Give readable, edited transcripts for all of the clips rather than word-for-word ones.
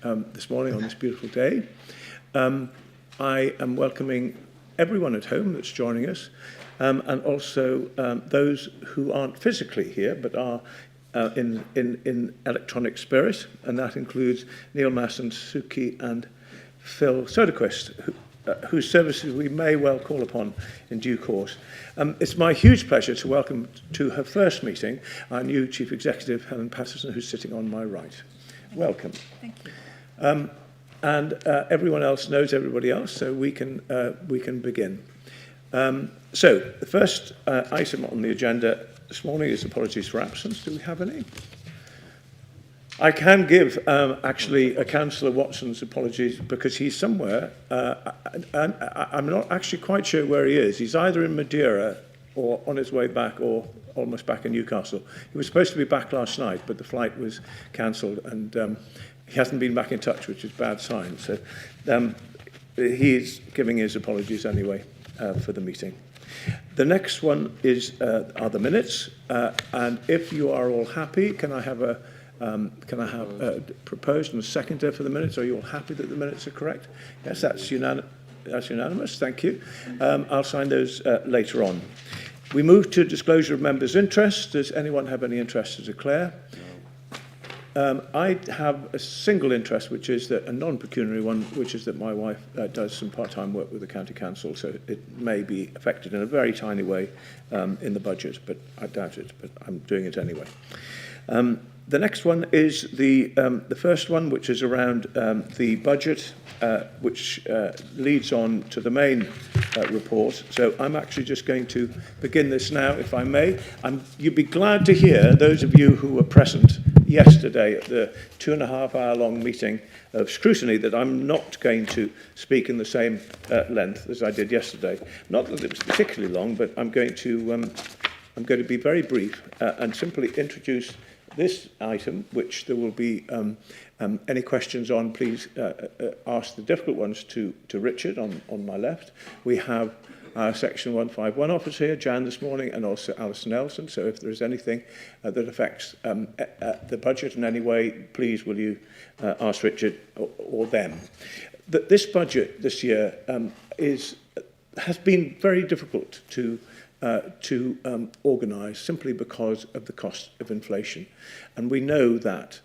This morning on this beautiful day. I am welcoming everyone at home that's joining us, and also those who aren't physically here but are in electronic spirit, and that includes Neil Masson, Suki and Phil Soderquist, whose services we may well call upon in due course. It's my huge pleasure to welcome to her first meeting our new Chief Executive, Helen Patterson, who's sitting on my right. Welcome. Thank you. And everyone else knows everybody else, so we can begin. So the first item on the agenda this morning is apologies for absence. Do we have any? I can give actually Councillor Watson's apologies because he's somewhere. I'm not actually quite sure where he is. He's either in Madeira or on his way back or almost back in Newcastle. He was supposed to be back last night, but the flight was cancelled and he hasn't been back in touch, which is a bad sign. So he's giving his apologies anyway for the meeting. The next one is are the minutes, and if you are all happy, can I have a proposed and a seconder for the minutes? Are you all happy that the minutes are correct? Yes, that's unanimous. Thank you. I'll sign those later on. We move to disclosure of members' interests. Does anyone have any interest to declare? I have a single interest, which is that a non-pecuniary one, which is that my wife does some part-time work with the County Council, so it may be affected in a very tiny way in the budget, but I doubt it, but I'm doing it anyway. The next one is the first one, which is around the budget, which leads on to the main report. So I'm actually just going to begin this now, if I may. You'd be glad to hear, those of you who were present yesterday at the 2.5-hour-long meeting of scrutiny, that I'm not going to speak in the same length as I did yesterday. Not that it was particularly long, but I'm going to be very brief and simply introduce this item, which there will be any questions on. Please ask the difficult ones to Richard on my left. We have our Section 151 officer here, Jan, this morning, and also Alison Nelson. So if there is anything that affects the budget in any way, please will you ask Richard or them. This budget this year has been very difficult to organise simply because of the cost of inflation. And we know that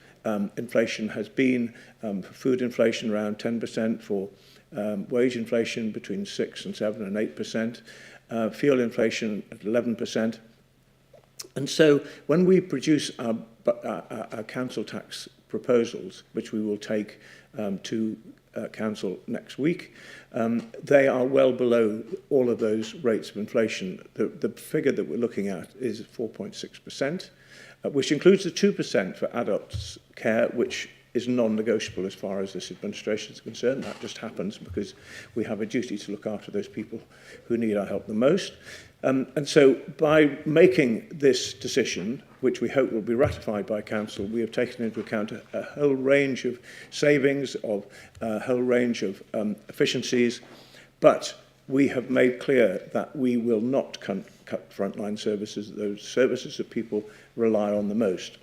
inflation has been, for food inflation, around 10%, for wage inflation between 6 and 7 and 8%, fuel inflation at 11%. And so when we produce our council tax proposals, which we will take to council next week, they are well below all of those rates of inflation. The figure that we're looking at is 4.6%, which includes the 2% for adults care, which is non-negotiable as far as this administration is concerned. That just happens because we have a duty to look after those people who need our help the most. And so by making this decision, which we hope will be ratified by Council, we have taken into account a whole range of savings, of a whole range of efficiencies, but we have made clear that we will not cut frontline services, those services that people rely on the most.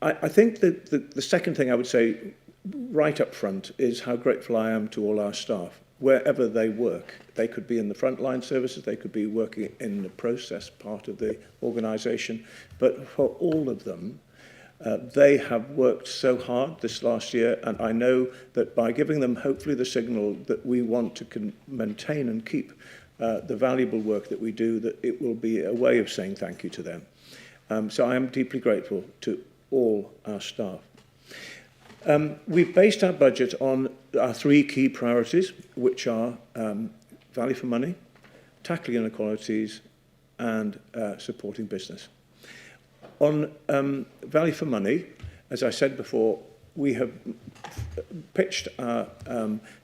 I think that the second thing I would say right up front is how grateful I am to all our staff. Wherever they work, they could be in the frontline services, they could be working in the process part of the organisation, but for all of them, they have worked so hard this last year, and I know that by giving them hopefully the signal that we want to maintain and keep the valuable work that we do, that it will be a way of saying thank you to them. So I am deeply grateful to all our staff. We've based our budget on our 3 key priorities, which are value for money, tackling inequalities, and supporting business. On value for money, as I said before, we have pitched our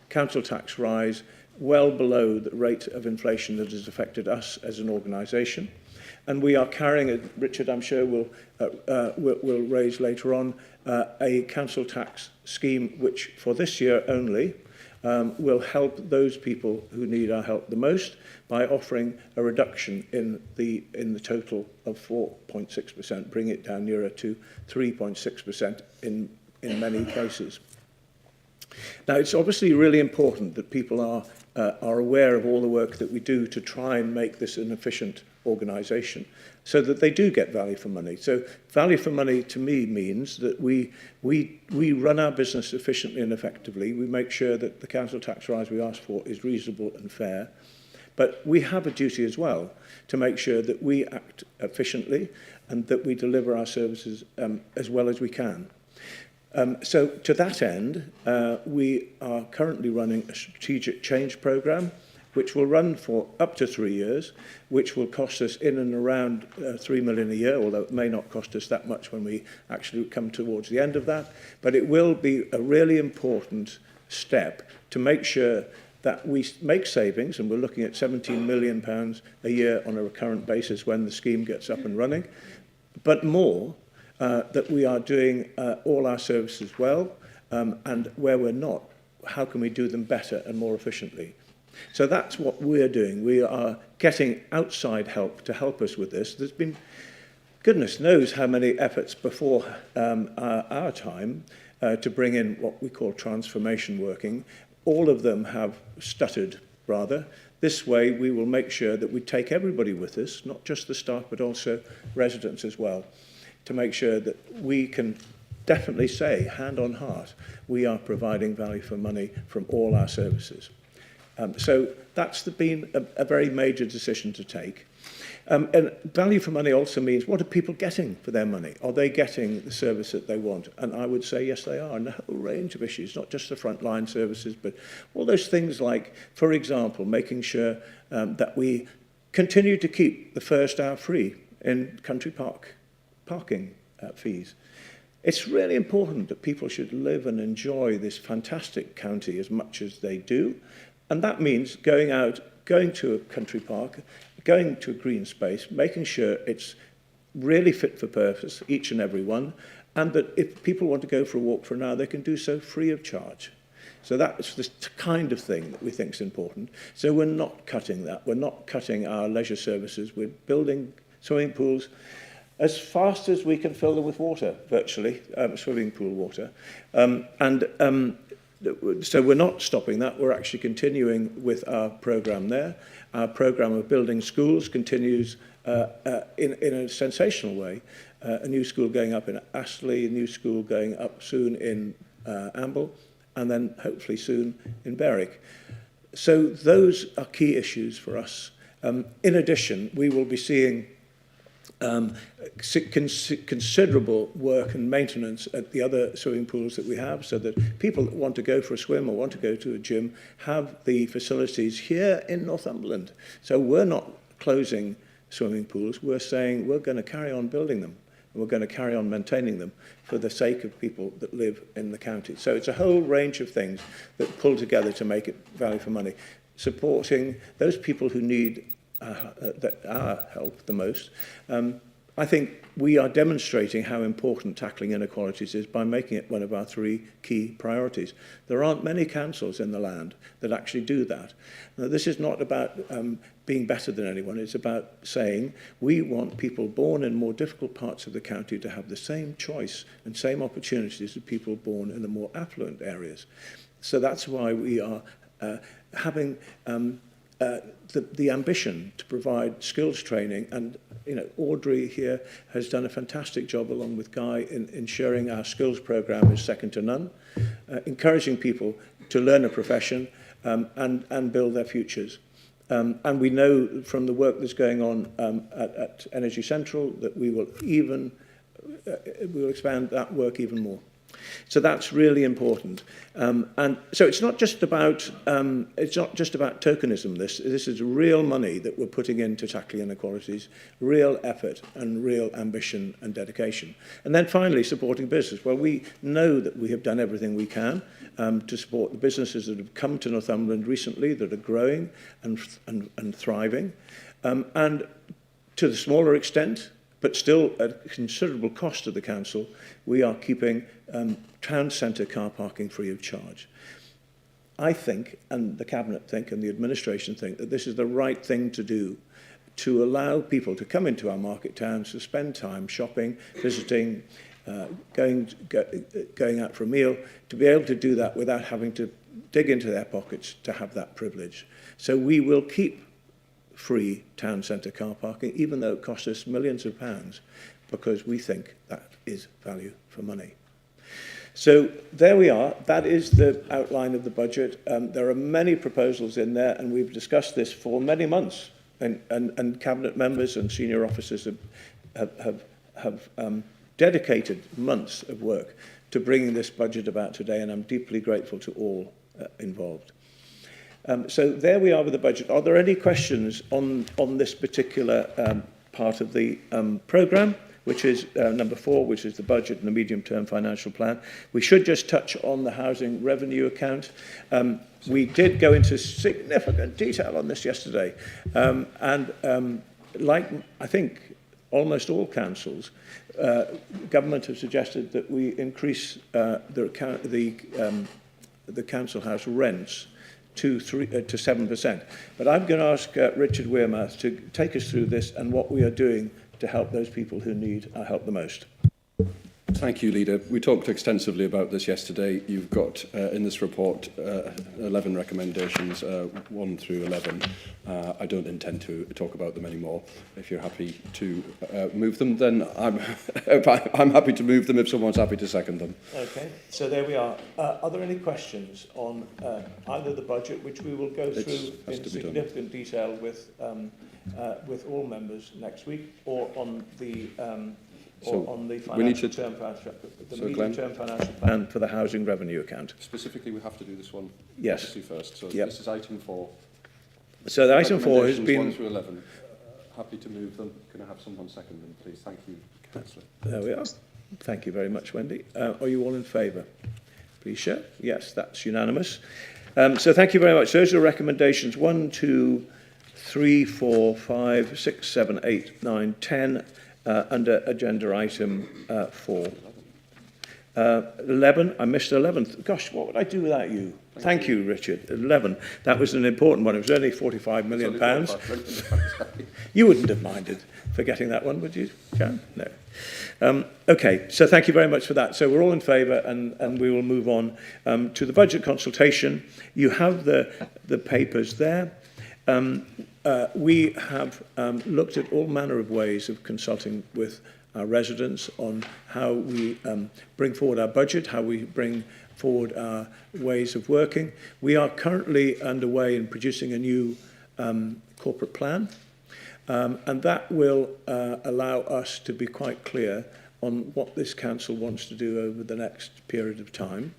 council tax rise well below the rate of inflation that has affected us as an organisation. And we are carrying, Richard, I'm sure will raise later on, a council tax scheme which for this year only will help those people who need our help the most by offering a reduction in the total of 4.6%, bring it down nearer to 3.6% in in many cases. Now, it's obviously really important that people are aware of all the work that we do to try and make this an efficient organisation so that they do get value for money. So value for money to me means that we run our business efficiently and effectively. We make sure that the council tax rise we ask for is reasonable and fair. But we have a duty as well to make sure that we act efficiently and that we deliver our services as well as we can. So to that end, we are currently running a strategic change programme, which will run for up to 3 years, which will cost us in and around 3 million a year, although it may not cost us that much when we actually come towards the end of that. But it will be a really important step to make sure that we make savings, and we're looking at £17 million a year on a recurrent basis when the scheme gets up and running, but more, that we are doing all our services well, and where we're not, how can we do them better and more efficiently? So that's what we're doing. We are getting outside help to help us with this. There's been, goodness knows how many efforts before our time to bring in what we call transformation working. All of them have stuttered, rather. This way, we will make sure that we take everybody with us, not just the staff, but also residents as well, to make sure that we can definitely say, hand on heart, we are providing value for money from all our services. So that's been a very major decision to take. And value for money also means, what are people getting for their money? Are they getting the service that they want? And I would say, yes, they are, and a whole range of issues, not just the frontline services, but all those things like, for example, making sure that we continue to keep the first hour free in country park parking fees. It's really important that people should live and enjoy this fantastic county as much as they do. And that means going out, going to a country park, going to a green space, making sure it's really fit for purpose, each and every one, and that if people want to go for a walk for an hour, they can do so free of charge. So that's the kind of thing that we think is important. So we're not cutting that. We're not cutting our leisure services. We're building swimming pools as fast as we can fill them with water, virtually, swimming pool water. So we're not stopping that. We're actually continuing with our programme there. Our programme of building schools continues in a sensational way. A new school going up in Astley, a new school going up soon in Amble, and then hopefully soon in Berwick. So those are key issues for us. In addition, we will be seeing considerable work and maintenance at the other swimming pools that we have, so that people that want to go for a swim or want to go to a gym have the facilities here in Northumberland. So we're not closing swimming pools. We're saying we're going to carry on building them, and we're going to carry on maintaining them for the sake of people that live in the county. So it's a whole range of things that pull together to make it value for money, supporting those people who need our help the most. I think we are demonstrating how important tackling inequalities is by making it one of our 3 key priorities. There aren't many councils in the land that actually do that. Now, this is not about being better than anyone. It's about saying we want people born in more difficult parts of the county to have the same choice and same opportunities as people born in the more affluent areas. So that's why we are having the ambition to provide skills training, and Audrey here has done a fantastic job along with Guy in ensuring our skills programme is second to none, encouraging people to learn a profession and build their futures. And we know from the work that's going on at Energy Central that we will expand that work even more. So that's really important. And so it's not just about tokenism. This is real money that we're putting into tackling inequalities, real effort and real ambition and dedication. And then finally, supporting business. Well, we know that we have done everything we can to support the businesses that have come to Northumberland recently, that are growing and thriving. And to the smaller extent, but still at a considerable cost to the council, we are keeping town centre car parking free of charge. I think, and the Cabinet think, and the administration think, that this is the right thing to do, to allow people to come into our market towns, to spend time shopping, visiting, going out for a meal, to be able to do that without having to dig into their pockets to have that privilege. So we will keep free town centre car parking, even though it costs us millions of pounds, because we think that is value for money. So there we are. That is the outline of the budget. There are many proposals in there, and we've discussed this for many months, and cabinet members and senior officers have dedicated months of work to bringing this budget about today, and I'm deeply grateful to all involved. So there we are with the budget. Are there any questions on this particular part of the programme, which is number 4, which is the budget and the medium-term financial plan? We should just touch on the housing revenue account. We did go into significant detail on this yesterday, like I think almost all councils, government have suggested that we increase the council house rents to 7%. But I'm going to ask Richard Wearmouth to take us through this and what we are doing to help those people who need our help the most. Thank you, Leader. We talked extensively about this yesterday. You've got in this report 11 recommendations, 1 through 11. I don't intend to talk about them anymore. If you're happy to move them, then I'm happy to move them if someone's happy to second them. Okay, so there we are. Are there any questions on either the budget, which we will go through in significant detail with all members next week, or on the medium-term financial plan for the housing revenue account? Specifically, we have to do this one first. So yep. This is item 4. So the item 4 has been 1 through 11. Happy to move them. Can I have someone second them, please? Thank you, Councillor. There we are. Thank you very much, Wendy. Are you all in favour? Please show. Yes, that's unanimous. So thank you very much. Those are recommendations 1, 2, 3, 4, 5, 6, 7, 8, 9, 10. Under agenda item 4. 11, I missed 11th. Gosh, what would I do without you? Thank you, Richard. 11, that was an important one. It was only £45 million. You wouldn't have minded forgetting that one, would you, Jan? No. Okay, so thank you very much for that. So we're all in favour, and we will move on to the budget consultation. You have the papers there. We have looked at all manner of ways of consulting with our residents on how we bring forward our budget, how we bring forward our ways of working. We are currently underway in producing a new corporate plan, and that will allow us to be quite clear on what this council wants to do over the next period of time.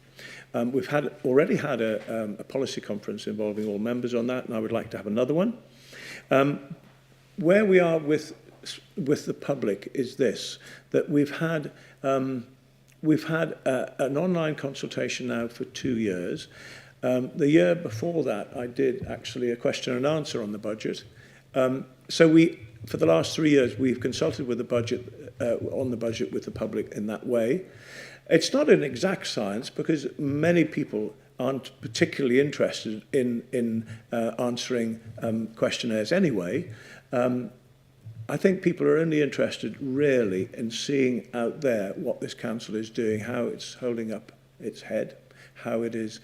We've already had a policy conference involving all members on that, and I would like to have another one. Where we are with the public is this, that we've had an online consultation now for 2 years. The year before that, I did actually a question and answer on the budget. So for the last 3 years, we've consulted with the budget, on the budget with the public in that way. It's not an exact science, because many people aren't particularly interested in answering questionnaires anyway. I think people are only interested really in seeing out there what this council is doing, how it's holding up its head, how it is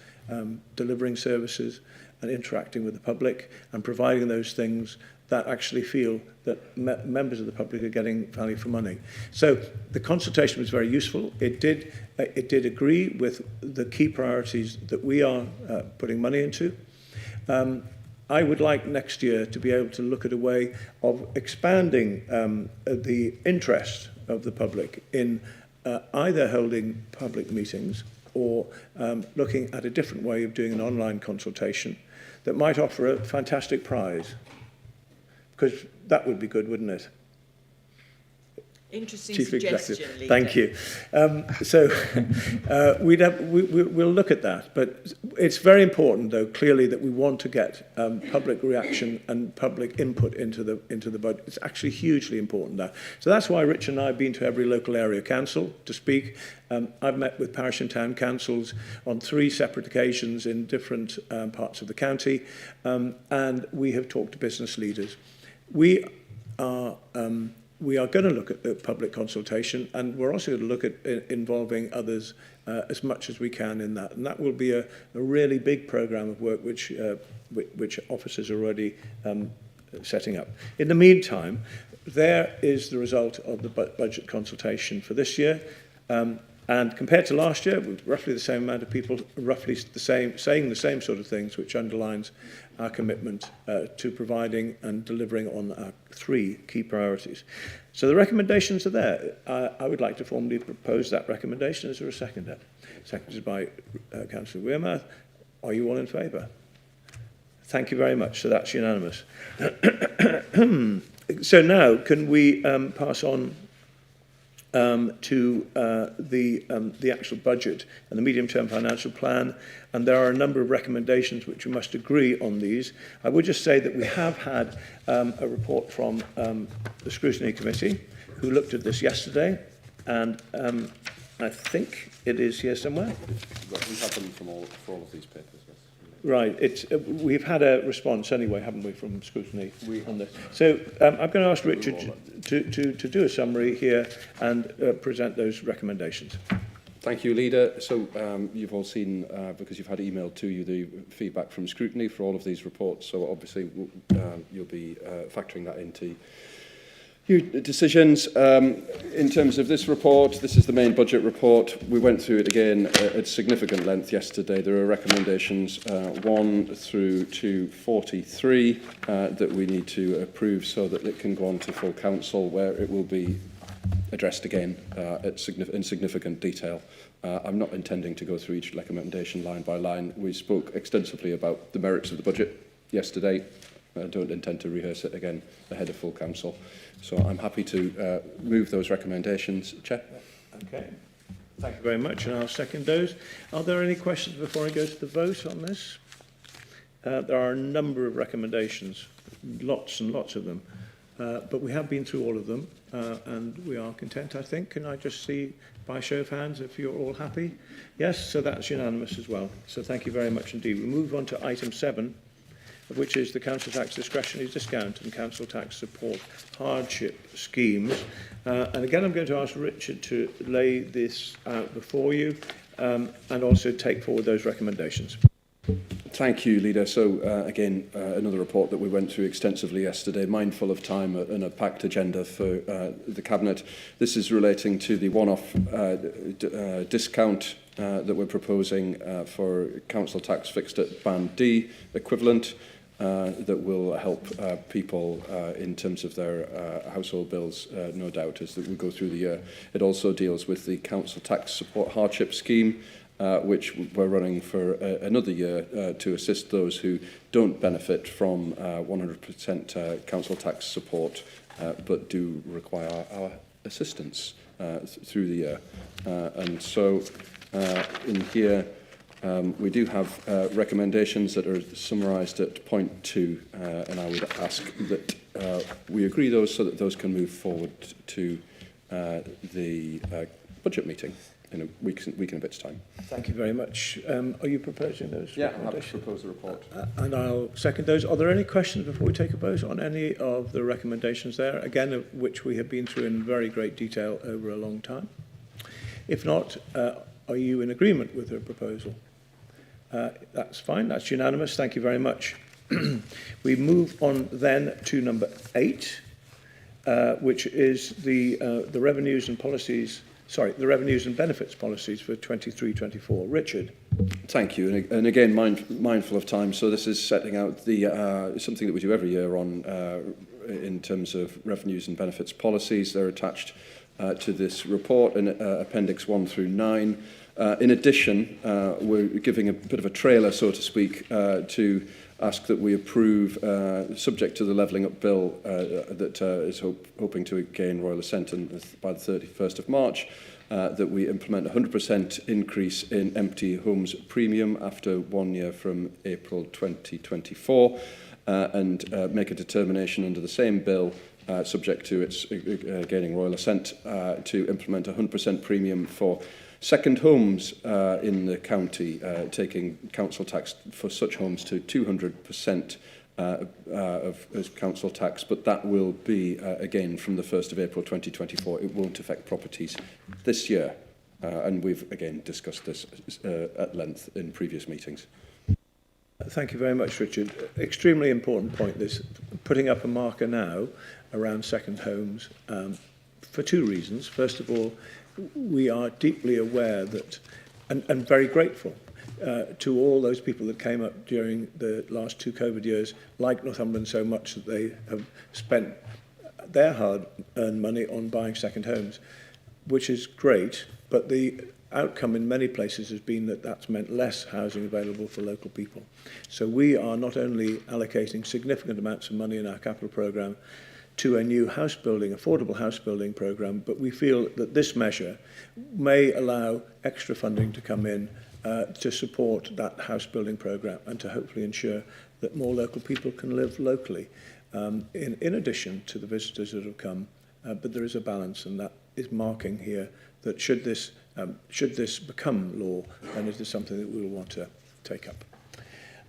delivering services and interacting with the public and providing those things that actually feel that members of the public are getting value for money. So the consultation was very useful. It did agree with the key priorities that we are putting money into. I would like next year to be able to look at a way of expanding the interest of the public in either holding public meetings or looking at a different way of doing an online consultation that might offer a fantastic prize. Because that would be good, wouldn't it? Interesting Chief suggestion, Executive. Leader. Thank you. We'll look at that. But it's very important, though, clearly, that we want to get public reaction and public input into the budget. It's actually hugely important that. So that's why Rich and I have been to every local area council to speak. I've met with parish and town councils on 3 separate occasions in different parts of the county, and we have talked to business leaders. We are we are going to look at the public consultation, and we're also going to look at involving others as much as we can in that. And that will be a really big programme of work which officers are already setting up. In the meantime, there is the result of the budget consultation for this year. And compared to last year, with roughly the same amount of people, roughly the same, saying the same sort of things, which underlines our commitment to providing and delivering on our 3 key priorities. So the recommendations are there. I would like to formally propose that recommendation. Is there a seconder? Seconded by Councillor Wearmouth. Are you all in favour? Thank you very much. So that's unanimous. So now, can we pass on to the actual budget and the medium-term financial plan, and there are a number of recommendations which we must agree on these. I would just say that we have had a report from the Scrutiny Committee, who looked at this yesterday, and I think it is here somewhere. We have them for all of these papers, yes. Right, we've had a response anyway, haven't we, from Scrutiny on this. So I'm going to ask Richard to do a summary here and present those recommendations. Thank you, Leader. So you've all seen, because you've had emailed to you, the feedback from Scrutiny for all of these reports. So obviously you'll be factoring that into your decisions. In terms of this report, this is the main budget report. We went through it again at significant length yesterday. There are recommendations 1 through to 43 that we need to approve so that it can go on to full council, where it will be addressed again in significant detail. I'm not intending to go through each recommendation line by line. We spoke extensively about the merits of the budget yesterday. I don't intend to rehearse it again ahead of full council. So I'm happy to move those recommendations. Chair. Okay. Thank you very much, and I'll second those. Are there any questions before I go to the vote on this? There are a number of recommendations, lots and lots of them, but we have been through all of them, and we are content, I think. Can I just see by show of hands if you're all happy? Yes, so that's unanimous as well. So thank you very much indeed. We move on to item 7. Which is the council tax discretionary discount and council tax support hardship schemes. And again, I'm going to ask Richard to lay this out before you and also take forward those recommendations. Thank you, Leader. So again, another report that we went through extensively yesterday, mindful of time and a packed agenda for the Cabinet. This is relating to the one-off discount that we're proposing for council tax fixed at Band D equivalent. That will help people in terms of their household bills, no doubt, as we go through the year. It also deals with the council tax support hardship scheme, which we're running for another year to assist those who don't benefit from 100% council tax support, but do require our assistance through the year. And so in here, we do have recommendations that are summarised at point 2, and I would ask that we agree those so that those can move forward to the budget meeting in a week and a bit's time. Thank you very much. Are you proposing those? Yeah, I'm happy to propose the report. And I'll second those. Are there any questions before we take a vote on any of the recommendations there, again, of which we have been through in very great detail over a long time? If not, are you in agreement with the proposal? That's fine. That's unanimous. Thank you very much. We move on then to number 8, which is the revenues and policies. Sorry, the revenues and benefits policies for 23-24. Richard. Thank you. And again, mindful of time. So this is setting out the something that we do every year on in terms of revenues and benefits policies. They're attached to this report in Appendix 1 through 9. In addition, we're giving a bit of a trailer, so to speak, to ask that we approve, subject to the levelling up bill that is hoping to gain royal assent by the 31st of March, that we implement a 100% increase in empty homes premium after 1 year from April 2024, and make a determination under the same bill, subject to its gaining royal assent, to implement a 100% premium for second homes in the county, taking council tax for such homes to 200% as council tax, but that will be, again, from the 1st of April 2024. It won't affect properties this year. And we've, again, discussed this at length in previous meetings. Thank you very much, Richard. Extremely important point, this putting up a marker now around second homes for two reasons. First of all, we are deeply aware that, and very grateful to all those people that came up during the last two COVID years, like Northumberland so much that they have spent their hard-earned money on buying second homes, which is great, but the outcome in many places has been that that's meant less housing available for local people. So we are not only allocating significant amounts of money in our capital programme to a new house building, affordable house building programme, but we feel that this measure may allow extra funding to come in to support that house building programme and to hopefully ensure that more local people can live locally, in addition to the visitors that have come. But there is a balance, and that is marking here that should this become law, then it is something that we will want to take up.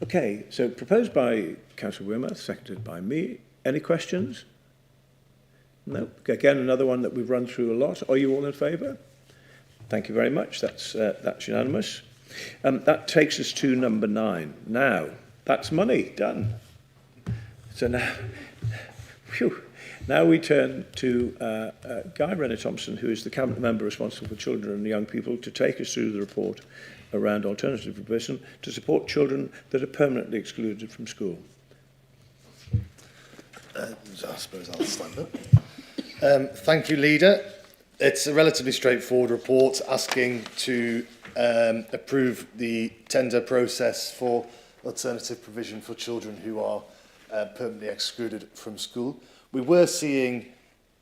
Okay, so proposed by Councillor Wimmer, seconded by me. Any questions? No. Again, another one that we've run through a lot. Are you all in favour? Thank you very much. That's unanimous. That takes us to number 9. Now, that's money, done. So now, phew, now we turn to Guy Renner-Thompson, who is the Cabinet Member responsible for children and young people, to take us through the report around alternative provision to support children that are permanently excluded from school. I suppose I'll stand up. Thank you, Leader. It's a relatively straightforward report asking to approve the tender process for alternative provision for children who are permanently excluded from school. We were seeing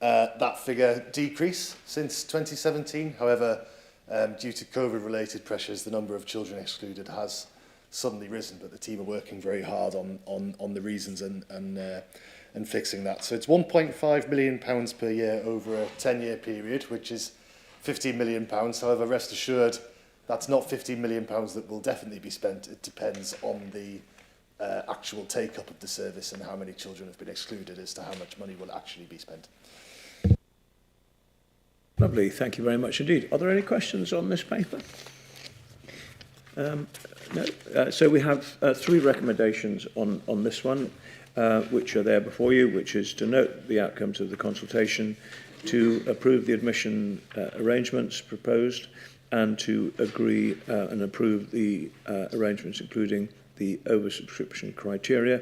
that figure decrease since 2017. However, due to COVID-related pressures, the number of children excluded has suddenly risen, but the team are working very hard on the reasons and fixing that. So it's £1.5 million per year over a 10-year period, which is £15 million. However, rest assured, that's not £15 million that will definitely be spent. It depends on the actual take-up of the service and how many children have been excluded as to how much money will actually be spent. Lovely, thank you very much indeed. Are there any questions on this paper? No. So we have 3 recommendations on this one, which are there before you, which is to note the outcomes of the consultation, to approve the admission arrangements proposed, and to agree and approve the arrangements including the oversubscription criteria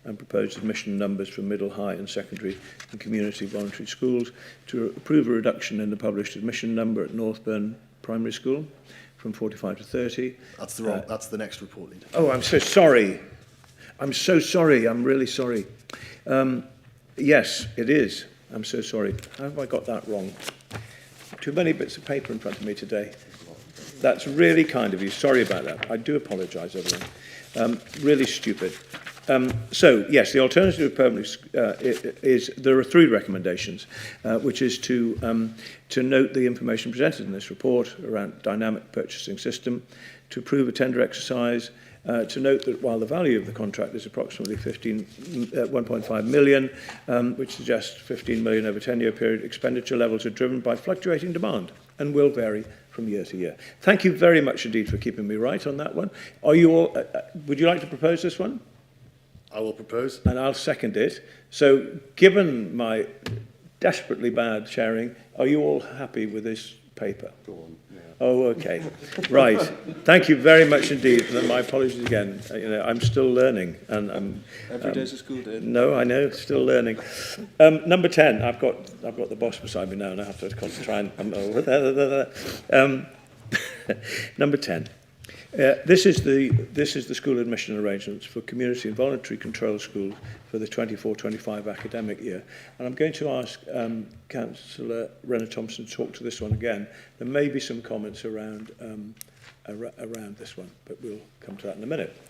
and proposed admission numbers for middle, high and secondary and community voluntary schools, to approve a reduction in the published admission number at Northburn Primary School from 45 to 30. That's the wrong. That's the next report, Leader. Oh, I'm so sorry. I'm so sorry. I'm really sorry. Yes, it is. I'm so sorry. How have I got that wrong? Too many bits of paper in front of me today. That's really kind of you. Sorry about that. I do apologise, everyone. Really stupid. So, yes, the alternative permanently is there are 3 recommendations, which is to note the information presented in this report around dynamic purchasing system, to approve a tender exercise, to note that while the value of the contract is approximately 1.5 million, which suggests 15 million over a 10-year period, expenditure levels are driven by fluctuating demand and will vary from year to year. Thank you very much indeed for keeping me right on that one. Are you all? Would you like to propose this one? I will propose. And I'll second it. So, given my desperately bad chairing, are you all happy with this paper? Go on. Yeah. Oh, okay. Right. Thank you very much indeed. And my apologies again. I'm still learning. And I'm, Every day's a school day. No, I know. Still learning. Number 10. I've got the boss beside me now, and I have to concentrate. Number 10. This is the school admission arrangements for community and voluntary control schools for the 24-25 academic year. And I'm going to ask Councillor Renner-Thompson to talk to this one again. There may be some comments around this one, but we'll come to that in a minute.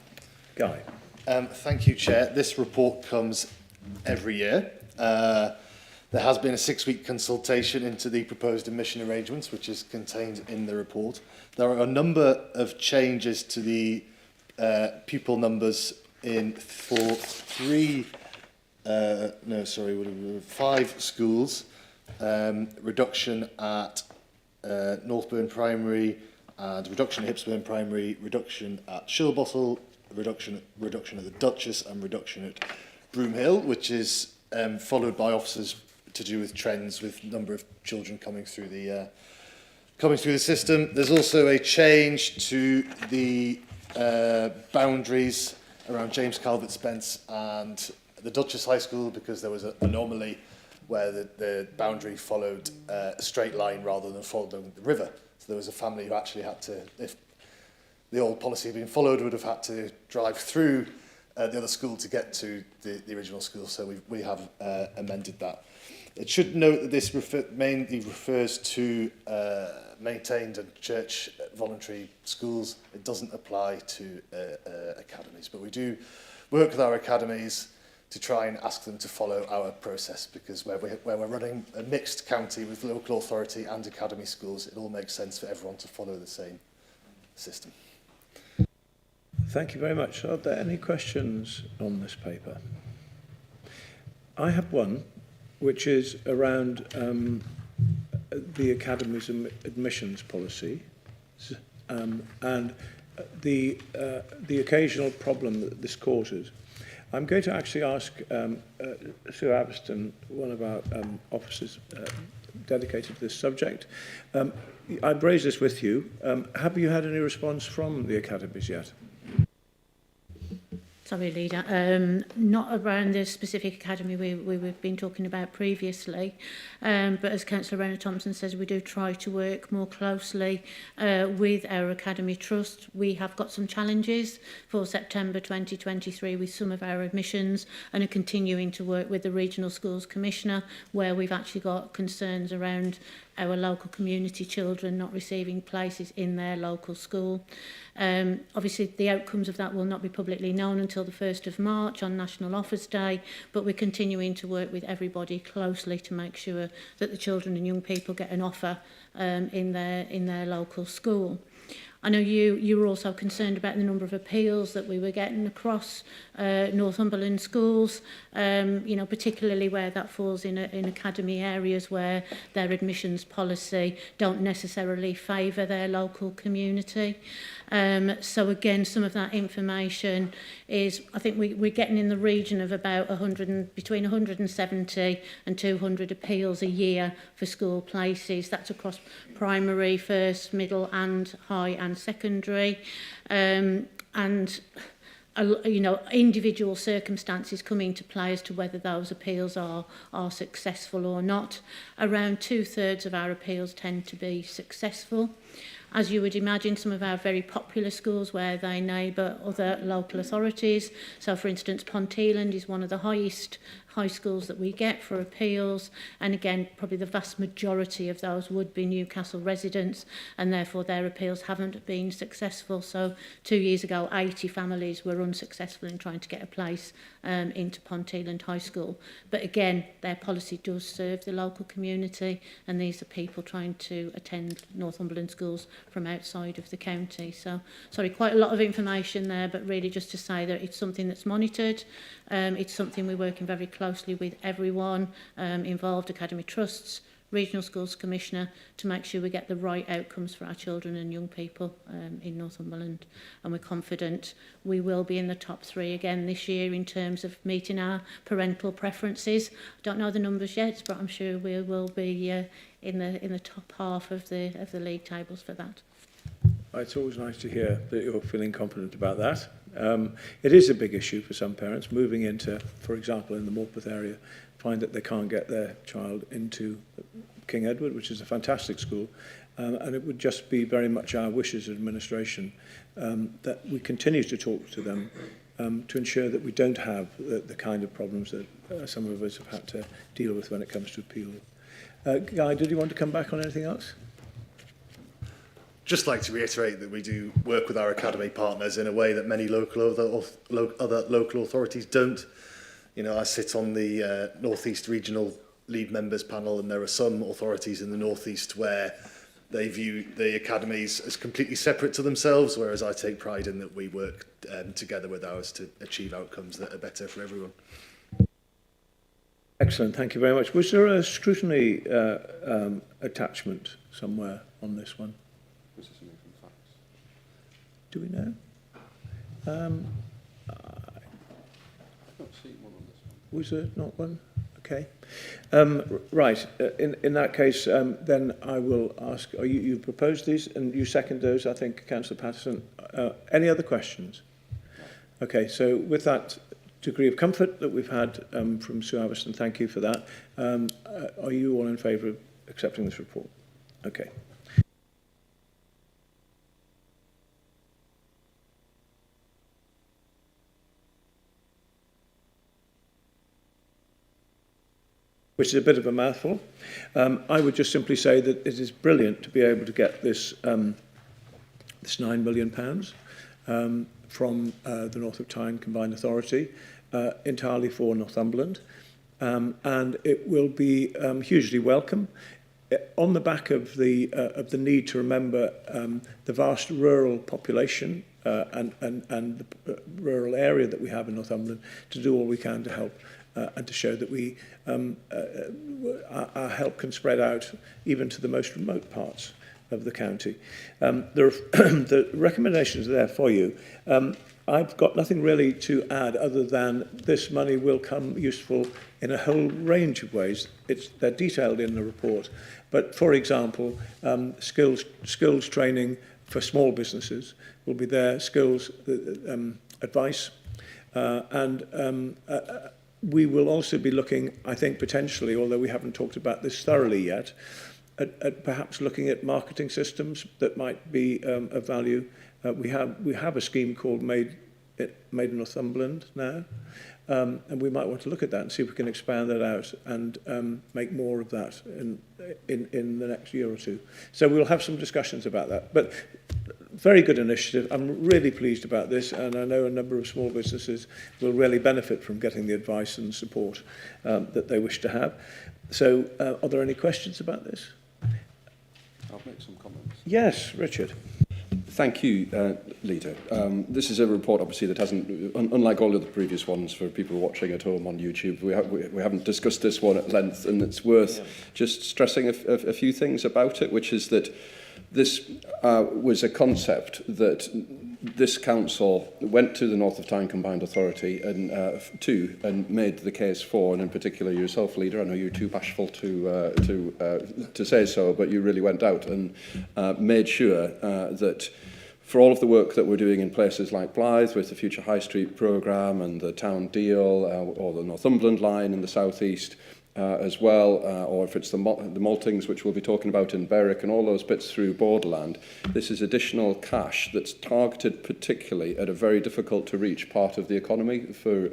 Guy. Thank you, Chair. This report comes every year. There has been a 6-week consultation into the proposed admission arrangements, which is contained in the report. There are a number of changes to the pupil numbers in for 5 schools, reduction at Northburn Primary, and reduction at Hipsburn Primary, reduction at Shilbottle, reduction at the Duchess, and reduction at Broomhill, which is followed by officers to do with trends with number of children coming through the system. There's also a change to the boundaries around James Calvert Spence and the Duchess High School, because there was an anomaly where the boundary followed a straight line rather than following the river. So there was a family who actually had to, if the old policy had been followed, would have had to drive through the other school to get to the original school. So we have amended that. It should note that this mainly refers to maintained and church voluntary schools. It doesn't apply to academies, but we do work with our academies to try and ask them to follow our process, because where we're running a mixed county with local authority and academy schools, it all makes sense for everyone to follow the same system. Thank you very much. Are there any questions on this paper? I have one, which is around the Academy's admissions policy and the occasional problem that this causes. I'm going to actually ask Sue Aviston, one of our officers dedicated to this subject. I've raised this with you. Have you had any response from the academies yet? Sorry, Leader. Not around the specific academy we've been talking about previously, but as Councillor Rena Thompson says, we do try to work more closely with our academy trust. We have got some challenges for September 2023 with some of our admissions, and are continuing to work with the Regional Schools Commissioner, where we've actually got concerns around our local community children not receiving places in their local school. Obviously, the outcomes of that will not be publicly known until the 1st of March on National Offers Day, but we're continuing to work with everybody closely to make sure that the children and young people get an offer in their local school. I know you were also concerned about the number of appeals that we were getting across Northumberland schools, you know, particularly where that falls in academy areas where their admissions policy don't necessarily favour their local community. So again, some of that information is, I think we're getting in the region of about between 170 and 200 appeals a year for school places. That's across primary, first, middle and high and secondary. And you know, individual circumstances come into play as to whether those appeals are successful or not. Around 2/3 of our appeals tend to be successful. As you would imagine, some of our very popular schools where they neighbour other local authorities. So, for instance, Ponteland is one of the highest high schools that we get for appeals, and again, probably the vast majority of those would be Newcastle residents, and therefore their appeals haven't been successful. So 2 years ago, 80 families were unsuccessful in trying to get a place into Ponteland High School. But again, their policy does serve the local community, and these are people trying to attend Northumberland schools from outside of the county. So, sorry, quite a lot of information there, but really just to say that it's something that's monitored. It's something we're working very closely with everyone involved, academy trusts, Regional Schools Commissioner, to make sure we get the right outcomes for our children and young people in Northumberland. And we're confident we will be in the top 3 again this year in terms of meeting our parental preferences. I don't know the numbers yet, but I'm sure we will be in the top half of the league tables for that. It's always nice to hear that you're feeling confident about that. It is a big issue for some parents moving into, for example, in the Morpeth area, find that they can't get their child into King Edward, which is a fantastic school, and it would just be very much our wish as administration that we continue to talk to them to ensure that we don't have the kind of problems that some of us have had to deal with when it comes to appeal. Guy, did you want to come back on anything else? Just like to reiterate that we do work with our academy partners in a way that many other local authorities don't. You know, I sit on the North East Regional Lead Members panel, and there are some authorities in the North East where They view the academies as completely separate to themselves, whereas I take pride in that we work together with ours to achieve outcomes that are better for everyone. Excellent, thank you very much. Was there a scrutiny attachment somewhere on this one? Was this something from facts? Do we know? I've not seen one on this one. Was there not one? Okay. Right. In that case, then I will ask, you proposed these and you second those, I think, Councillor Patterson. Any other questions? Okay, so with that degree of comfort that we've had from Sue Aviston, thank you for that. Are you all in favour of accepting this report? Okay. Which is a bit of a mouthful. I would just simply say that it is brilliant to be able to get this this £9 million from the North of Tyne Combined Authority entirely for Northumberland, and it will be hugely welcome on the back of the need to remember the vast rural population and the rural area that we have in Northumberland, to do all we can to help and to show that we our help can spread out even to the most remote parts of the county. The recommendations are there for you. I've got nothing really to add other than this money will come useful in a whole range of ways. They're detailed in the report. But for example, skills training for small businesses will be there, skills advice, and we will also be looking, I think, potentially, although we haven't talked about this thoroughly yet, at perhaps looking at marketing systems that might be of value. We have a scheme called Made in Northumberland now, and we might want to look at that and see if we can expand that out and make more of that in the next year or two. So we'll have some discussions about that. But very good initiative. I'm really pleased about this, and I know a number of small businesses will really benefit from getting the advice and support that they wish to have. So are there any questions about this? I'll make some comments. Yes, Richard. Thank you, Leader. This is a report, obviously, that hasn't, unlike all of the previous ones for people watching at home on YouTube, we haven't discussed this one at length, and it's worth just stressing a few things about it, which is that this was a concept that this council went to the North of Tyne Combined Authority and made the case for, and in particular yourself, Leader. I know you're too bashful to say so, but you really went out and made sure that for all of the work that we're doing in places like Blythe with the Future High Street programme and the Town Deal or the Northumberland line in the southeast, as well, or if it's the maltings, which we'll be talking about in Berwick and all those bits through borderland, this is additional cash that's targeted particularly at a very difficult to reach part of the economy for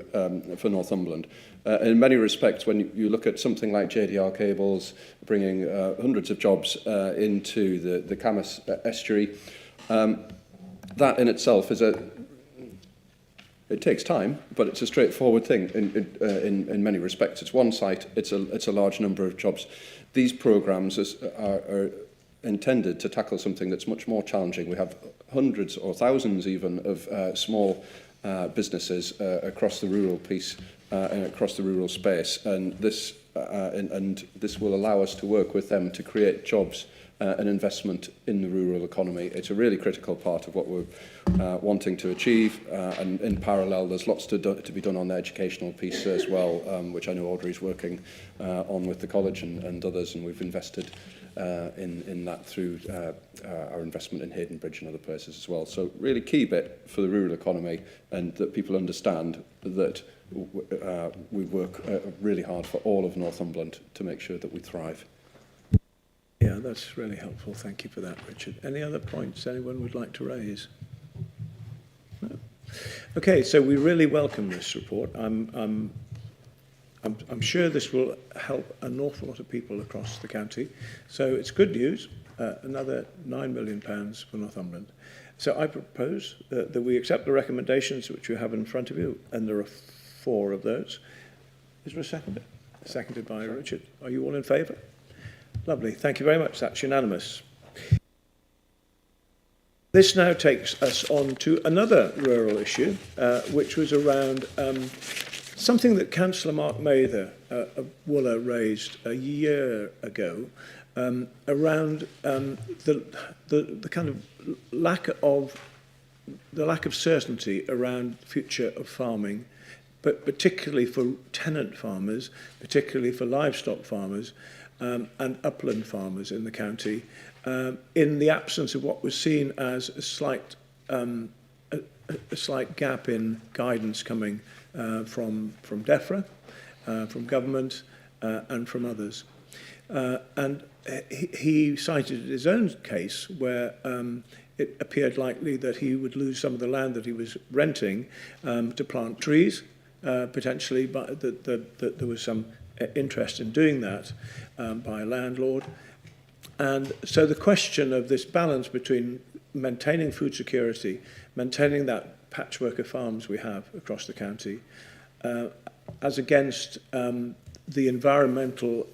Northumberland. In many respects, when you look at something like JDR Cables bringing hundreds of jobs into the Camas estuary, that in itself is it takes time, but it's a straightforward thing in many respects. It's one site, it's a large number of jobs. These programmes are intended to tackle something that's much more challenging. We have hundreds or thousands even of small businesses across the rural piece and across the rural space, and this will allow us to work with them to create jobs and investment in the rural economy. It's a really critical part of what we're wanting to achieve, and in parallel there's lots to be done on the educational piece as well, which I know Audrey's working on with the college and others, and we've invested in that through our investment in Hayden Bridge and other places as well. So really key bit for the rural economy, and that people understand that we work really hard for all of Northumberland to make sure that we thrive. Yeah, that's really helpful. Thank you for that, Richard. Any other points anyone would like to raise? No. Okay, so we really welcome this report. I'm sure this will help an awful lot of people across the county. So it's good news. Another £9 million for Northumberland. So I propose that we accept the recommendations which you have in front of you, and there are 4 of those. Is there a seconder? Seconded by Richard. Are you all in favour? Lovely. Thank you very much. That's unanimous. This now takes us on to another rural issue, which was around something that Councillor Mark Mather of Wooler raised a year ago, around the kind of lack of certainty around the future of farming, but particularly for tenant farmers, particularly for livestock farmers and upland farmers in the county, in the absence of what was seen as a slight gap in guidance coming from DEFRA, from government, and from others. And he cited his own case where it appeared likely that he would lose some of the land that he was renting to plant trees, potentially, but that there was some interest in doing that by a landlord. And so the question of this balance between maintaining food security, maintaining that patchwork of farms we have across the county, as against the environmental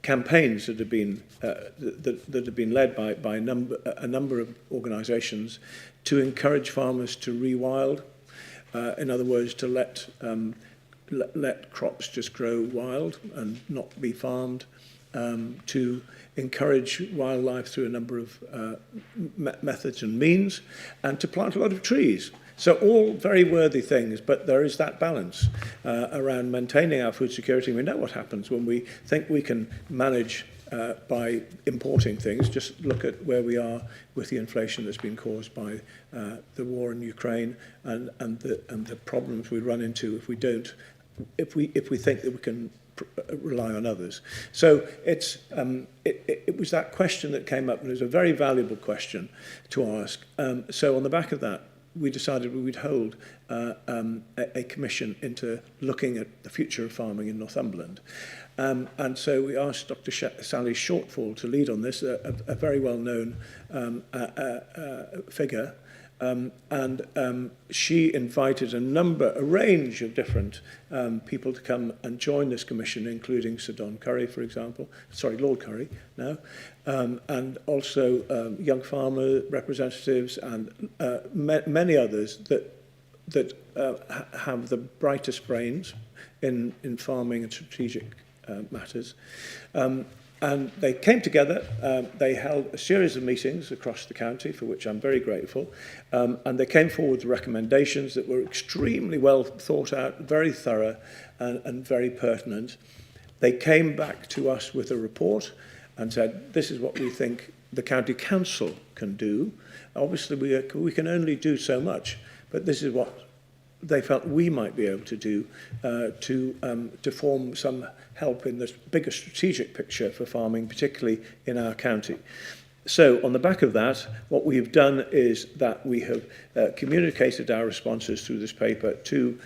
campaigns that have been led by a number of organisations to encourage farmers to rewild. In other words, to let crops just grow wild and not be farmed, to encourage wildlife through a number of methods and means, and to plant a lot of trees. So all very worthy things, but there is that balance around maintaining our food security. We know what happens when we think we can manage by importing things. Just look at where we are with the inflation that's been caused by the war in Ukraine and the problems we run into if we don't, if we think that we can rely on others. So it was that question that came up, and it was a very valuable question to ask. So on the back of that, we decided we would hold a commission into looking at the future of farming in Northumberland. And so we asked Dr. Sally Shortfall to lead on this, a very well-known figure. She invited a range of different people to come and join this commission, including Sir Don Curry, for example, Lord Curry now, and also young farmer representatives and many others that have the brightest brains in farming and strategic matters. And they came together, they held a series of meetings across the county, for which I'm very grateful, and they came forward with recommendations that were extremely well thought out, very thorough and very pertinent. They came back to us with a report and said, this is what we think the county council can do. Obviously, we can only do so much, but this is what they felt we might be able to do to form some help in this bigger strategic picture for farming, particularly in our county. So on the back of that, what we've done is that we have communicated our responses through this paper to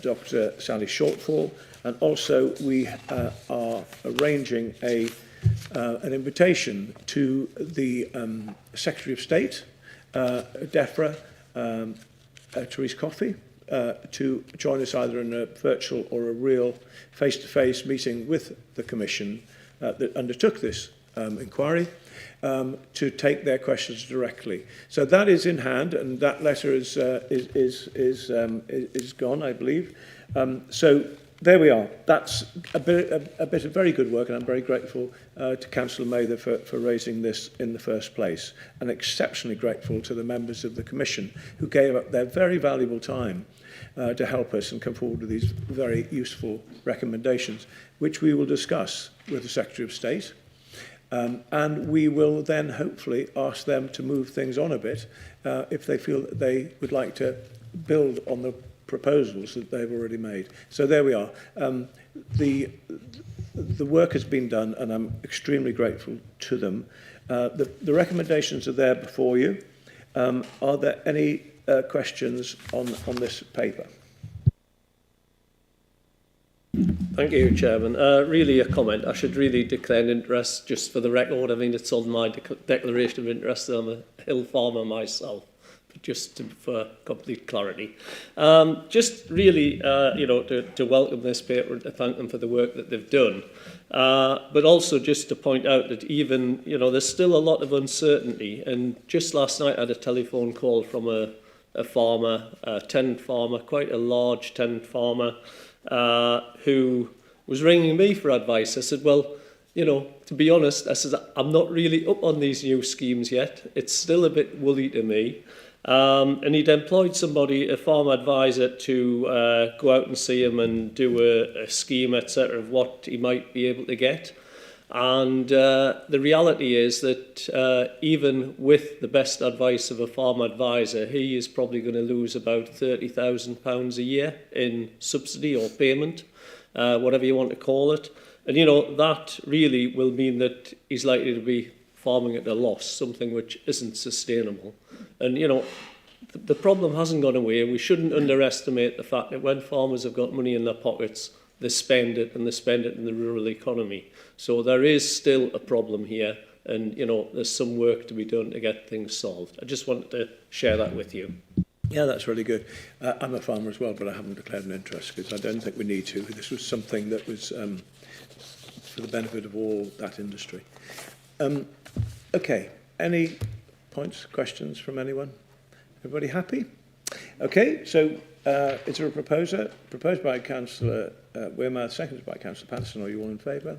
Dr. Sally Shortfall, and also we are arranging an invitation to the Secretary of State, DEFRA, Therese Coffey, to join us either in a virtual or a real face-to-face meeting with the Commission that undertook this inquiry, to take their questions directly. So that is in hand, and that letter is gone, I believe. So there we are. That's a bit of very good work, and I'm very grateful to Councillor Mather for raising this in the first place, and exceptionally grateful to the members of the Commission who gave up their very valuable time to help us and come forward with these very useful recommendations, which we will discuss with the Secretary of State. And we will then hopefully ask them to move things on a bit if they feel that they would like to build on the proposals that they've already made. So there we are. The work has been done, and I'm extremely grateful to them. The recommendations are there before you. Are there any questions on this paper? Thank you, Chairman. Really a comment. I should really declare an interest, just for the record. I mean, it's on my declaration of interest. I'm a hill farmer myself, for complete clarity. Just really, to welcome this paper and to thank them for the work that they've done. But also just to point out that even, there's still a lot of uncertainty. And just last night I had a telephone call from a farmer, a tenant farmer, quite a large tenant farmer, who was ringing me for advice. I said, well, to be honest, I said, I'm not really up on these new schemes yet. It's still a bit woolly to me. And he'd employed somebody, a farm advisor, to go out and see him and do a scheme, etc., of what he might be able to get. And the reality is that even with the best advice of a farm advisor, he is probably going to lose about £30,000 a year in subsidy or payment, whatever you want to call it. And, that really will mean that he's likely to be farming at a loss, something which isn't sustainable. And, the problem hasn't gone away. We shouldn't underestimate the fact that when farmers have got money in their pockets, they spend it, and they spend it in the rural economy. So there is still a problem here, and, there's some work to be done to get things solved. I just wanted to share that with you. Yeah, that's really good. I'm a farmer as well, but I haven't declared an interest because I don't think we need to. This was something that was for the benefit of all that industry. Okay, any points, questions from anyone? Everybody happy? Okay, so is there a proposer? Proposed by Councillor Wearmouth, seconded by Councillor Patterson. Are you all in favour?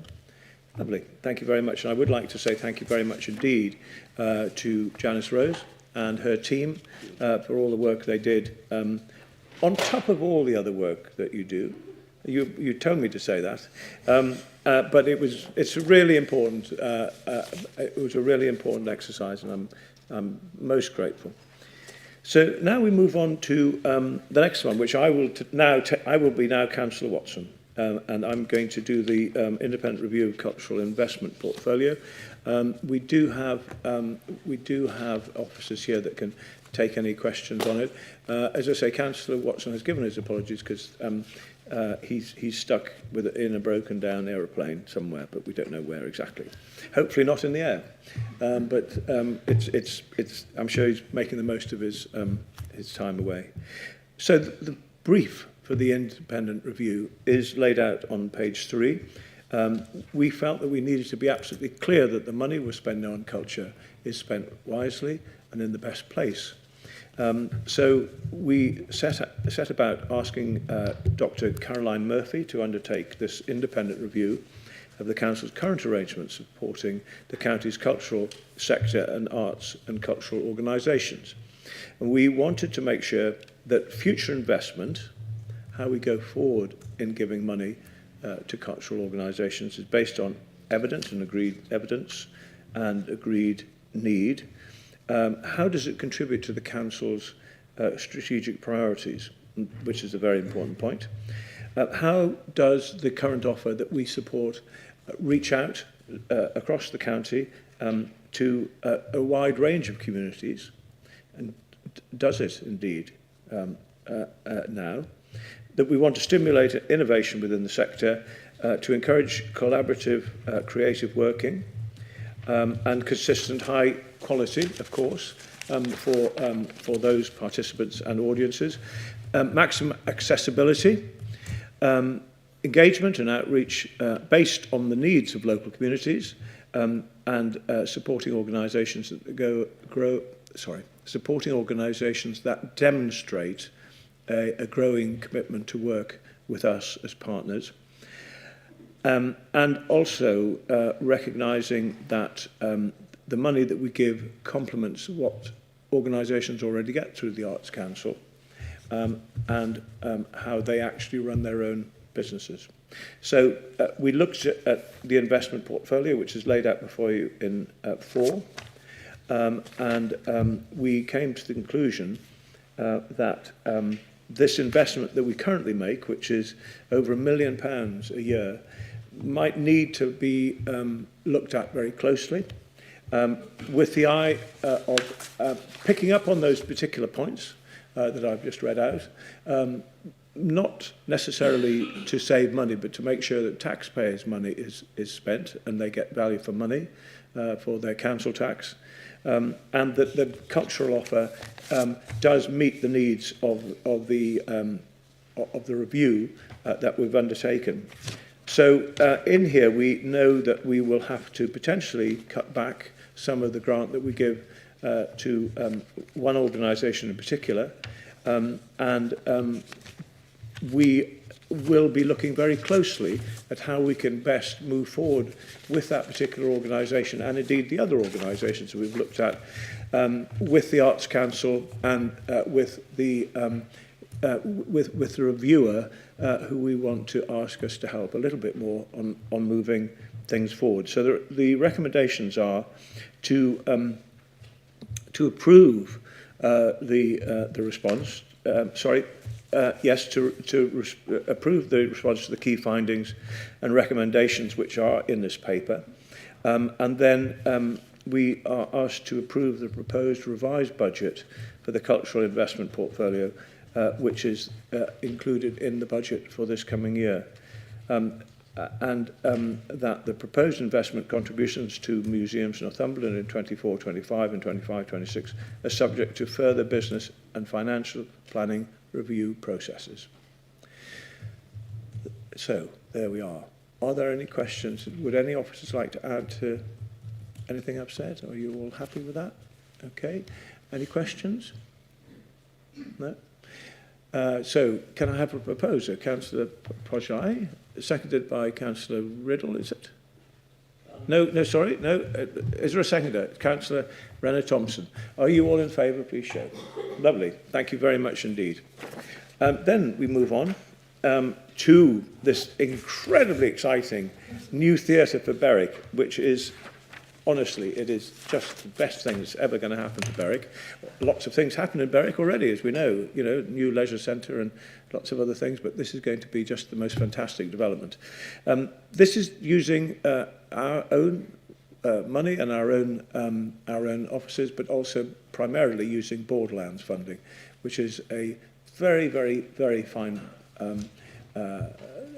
Lovely. Thank you very much. And I would like to say thank you very much indeed to Janice Rose and her team for all the work they did. On top of all the other work that you do, you told me to say that, but it's a really important. It was a really important exercise, and I'm most grateful. So now we move on to the next one, which I will be now Councillor Watson, and I'm going to do the independent review of cultural investment portfolio. We do have officers here that can take any questions on it. As I say, Councillor Watson has given his apologies because he's stuck in a broken down aeroplane somewhere, but we don't know where exactly. Hopefully not in the air, but I'm sure he's making the most of his time away. So the brief for the independent review is laid out on page 3. We felt that we needed to be absolutely clear that the money we're spending on culture is spent wisely and in the best place. So we set about asking Dr. Caroline Murphy to undertake this independent review of the Council's current arrangements supporting the county's cultural sector and arts and cultural organisations. And we wanted to make sure that future investment, how we go forward in giving money to cultural organisations, is based on evidence and agreed evidence and agreed need. How does it contribute to the Council's strategic priorities, which is a very important point? How does the current offer that we support reach out across the county to a wide range of communities? And does it indeed now? That we want to stimulate innovation within the sector, to encourage collaborative, creative working, and consistent high quality, of course, for those participants and audiences, maximum accessibility, engagement and outreach based on the needs of local communities, and supporting organisations that supporting organisations that demonstrate a growing commitment to work with us as partners. And also recognising that the money that we give complements what organisations already get through the Arts Council, and how they actually run their own businesses. So we looked at the investment portfolio, which is laid out before you in 4, and we came to the conclusion that this investment that we currently make, which is over £1 million a year, might need to be looked at very closely, with the eye of picking up on those particular points that I've just read out, not necessarily to save money, but to make sure that taxpayers' money is spent and they get value for money for their council tax, and that the cultural offer does meet the needs of the review that we've undertaken. So in here, we know that we will have to potentially cut back some of the grant that we give to one organisation in particular, we will be looking very closely at how we can best move forward with that particular organisation, and indeed the other organisations that we've looked at, with the Arts Council and with the reviewer, who we want to ask us to help a little bit more on moving things forward. So the recommendations are to approve the response. To approve the response to the key findings and recommendations which are in this paper. And then we are asked to approve the proposed revised budget for the cultural investment portfolio, which is included in the budget for this coming year. That the proposed investment contributions to museums in Northumberland in 24-25 and 25-26 are subject to further business and financial planning review processes. So, there we are. Are there any questions? Would any officers like to add to anything I've said? Are you all happy with that? Okay. Any questions? No? So, can I have a proposer? Councillor Pojai, seconded by Councillor Riddle, is it? No, sorry, no. Is there a seconder? Councillor Renner-Thompson. Are you all in favour? Please show. Lovely. Thank you very much indeed. Then we move on to this incredibly exciting new theatre for Berwick, which is, honestly, it is just the best thing that's ever going to happen to Berwick. Lots of things happen in Berwick already, as we know, new leisure centre and lots of other things, but this is going to be just the most fantastic development. This is using our own money and our own offices, but also primarily using Borderlands funding, which is a very, very, very fine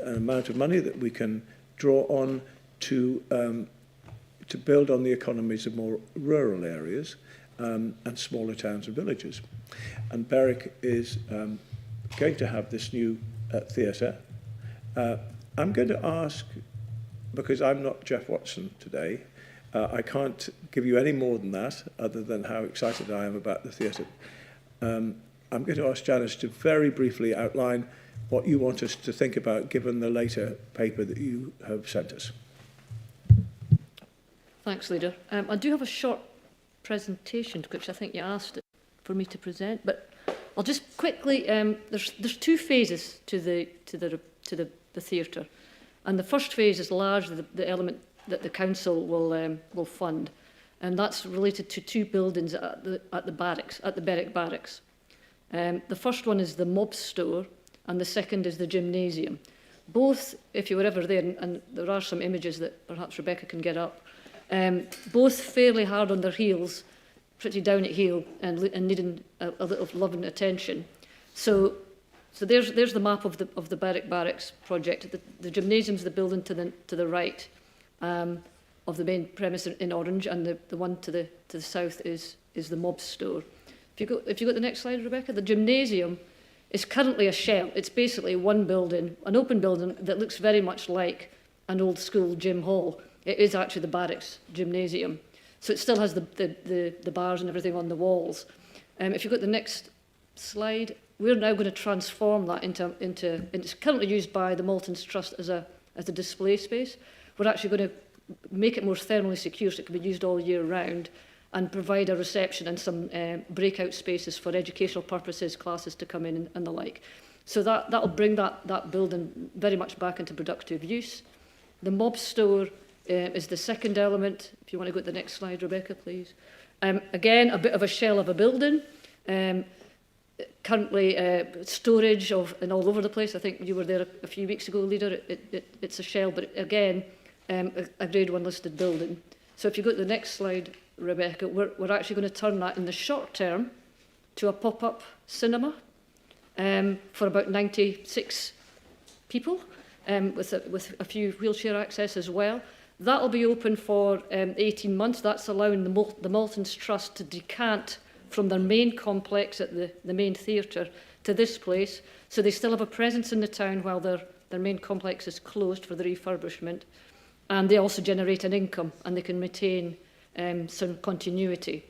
amount of money that we can draw on to build on the economies of more rural areas and smaller towns and villages. And Berwick is going to have this new theatre. I'm going to ask, because I'm not Jeff Watson today, I can't give you any more than that, other than how excited I am about the theatre. I'm going to ask Janice to very briefly outline what you want us to think about, given the later paper that you have sent us. Thanks, Leader. I do have a short presentation, which I think you asked for me to present, but I'll just quickly. There's two phases to the theatre, and the first phase is largely the element that the council will fund, and that's related to two buildings at the Berwick Barracks. The first one is the mob store, and the second is the gymnasium. Both, if you were ever there, and there are some images that perhaps Rebecca can get up, both fairly hard on their heels, pretty down at heel, and needing a little love and attention. So there's the map of the Berwick Barracks project. The gymnasium's the building to the right of the main premise in orange, and the one to the south is the mob store. If you go to the next slide, Rebecca, the gymnasium is currently a shell. It's basically one building, an open building that looks very much like an old school gym hall. It is actually the barracks gymnasium. So it still has the bars and everything on the walls. If you go to the next slide, we're now going to transform that into it's currently used by the Maltons Trust as a display space. We're actually going to make it more thermally secure so it can be used all year round, and provide a reception and some breakout spaces for educational purposes, classes to come in and the like. So that'll bring that building very much back into productive use. The mob store is the second element. If you want to go to the next slide, Rebecca, please. Again, a bit of a shell of a building. Currently, storage and all over the place. I think you were there a few weeks ago, Leader. It's a shell, but again, a Grade 1 listed building. So if you go to the next slide, Rebecca, we're actually going to turn that in the short term to a pop-up cinema. for about 96 people, with a few wheelchair access as well. That will be open for 18 months. That's allowing the Maltons Trust to decant from their main complex at the main theatre to this place. So they still have a presence in the town while their main complex is closed for the refurbishment. And they also generate an income, and they can retain some continuity.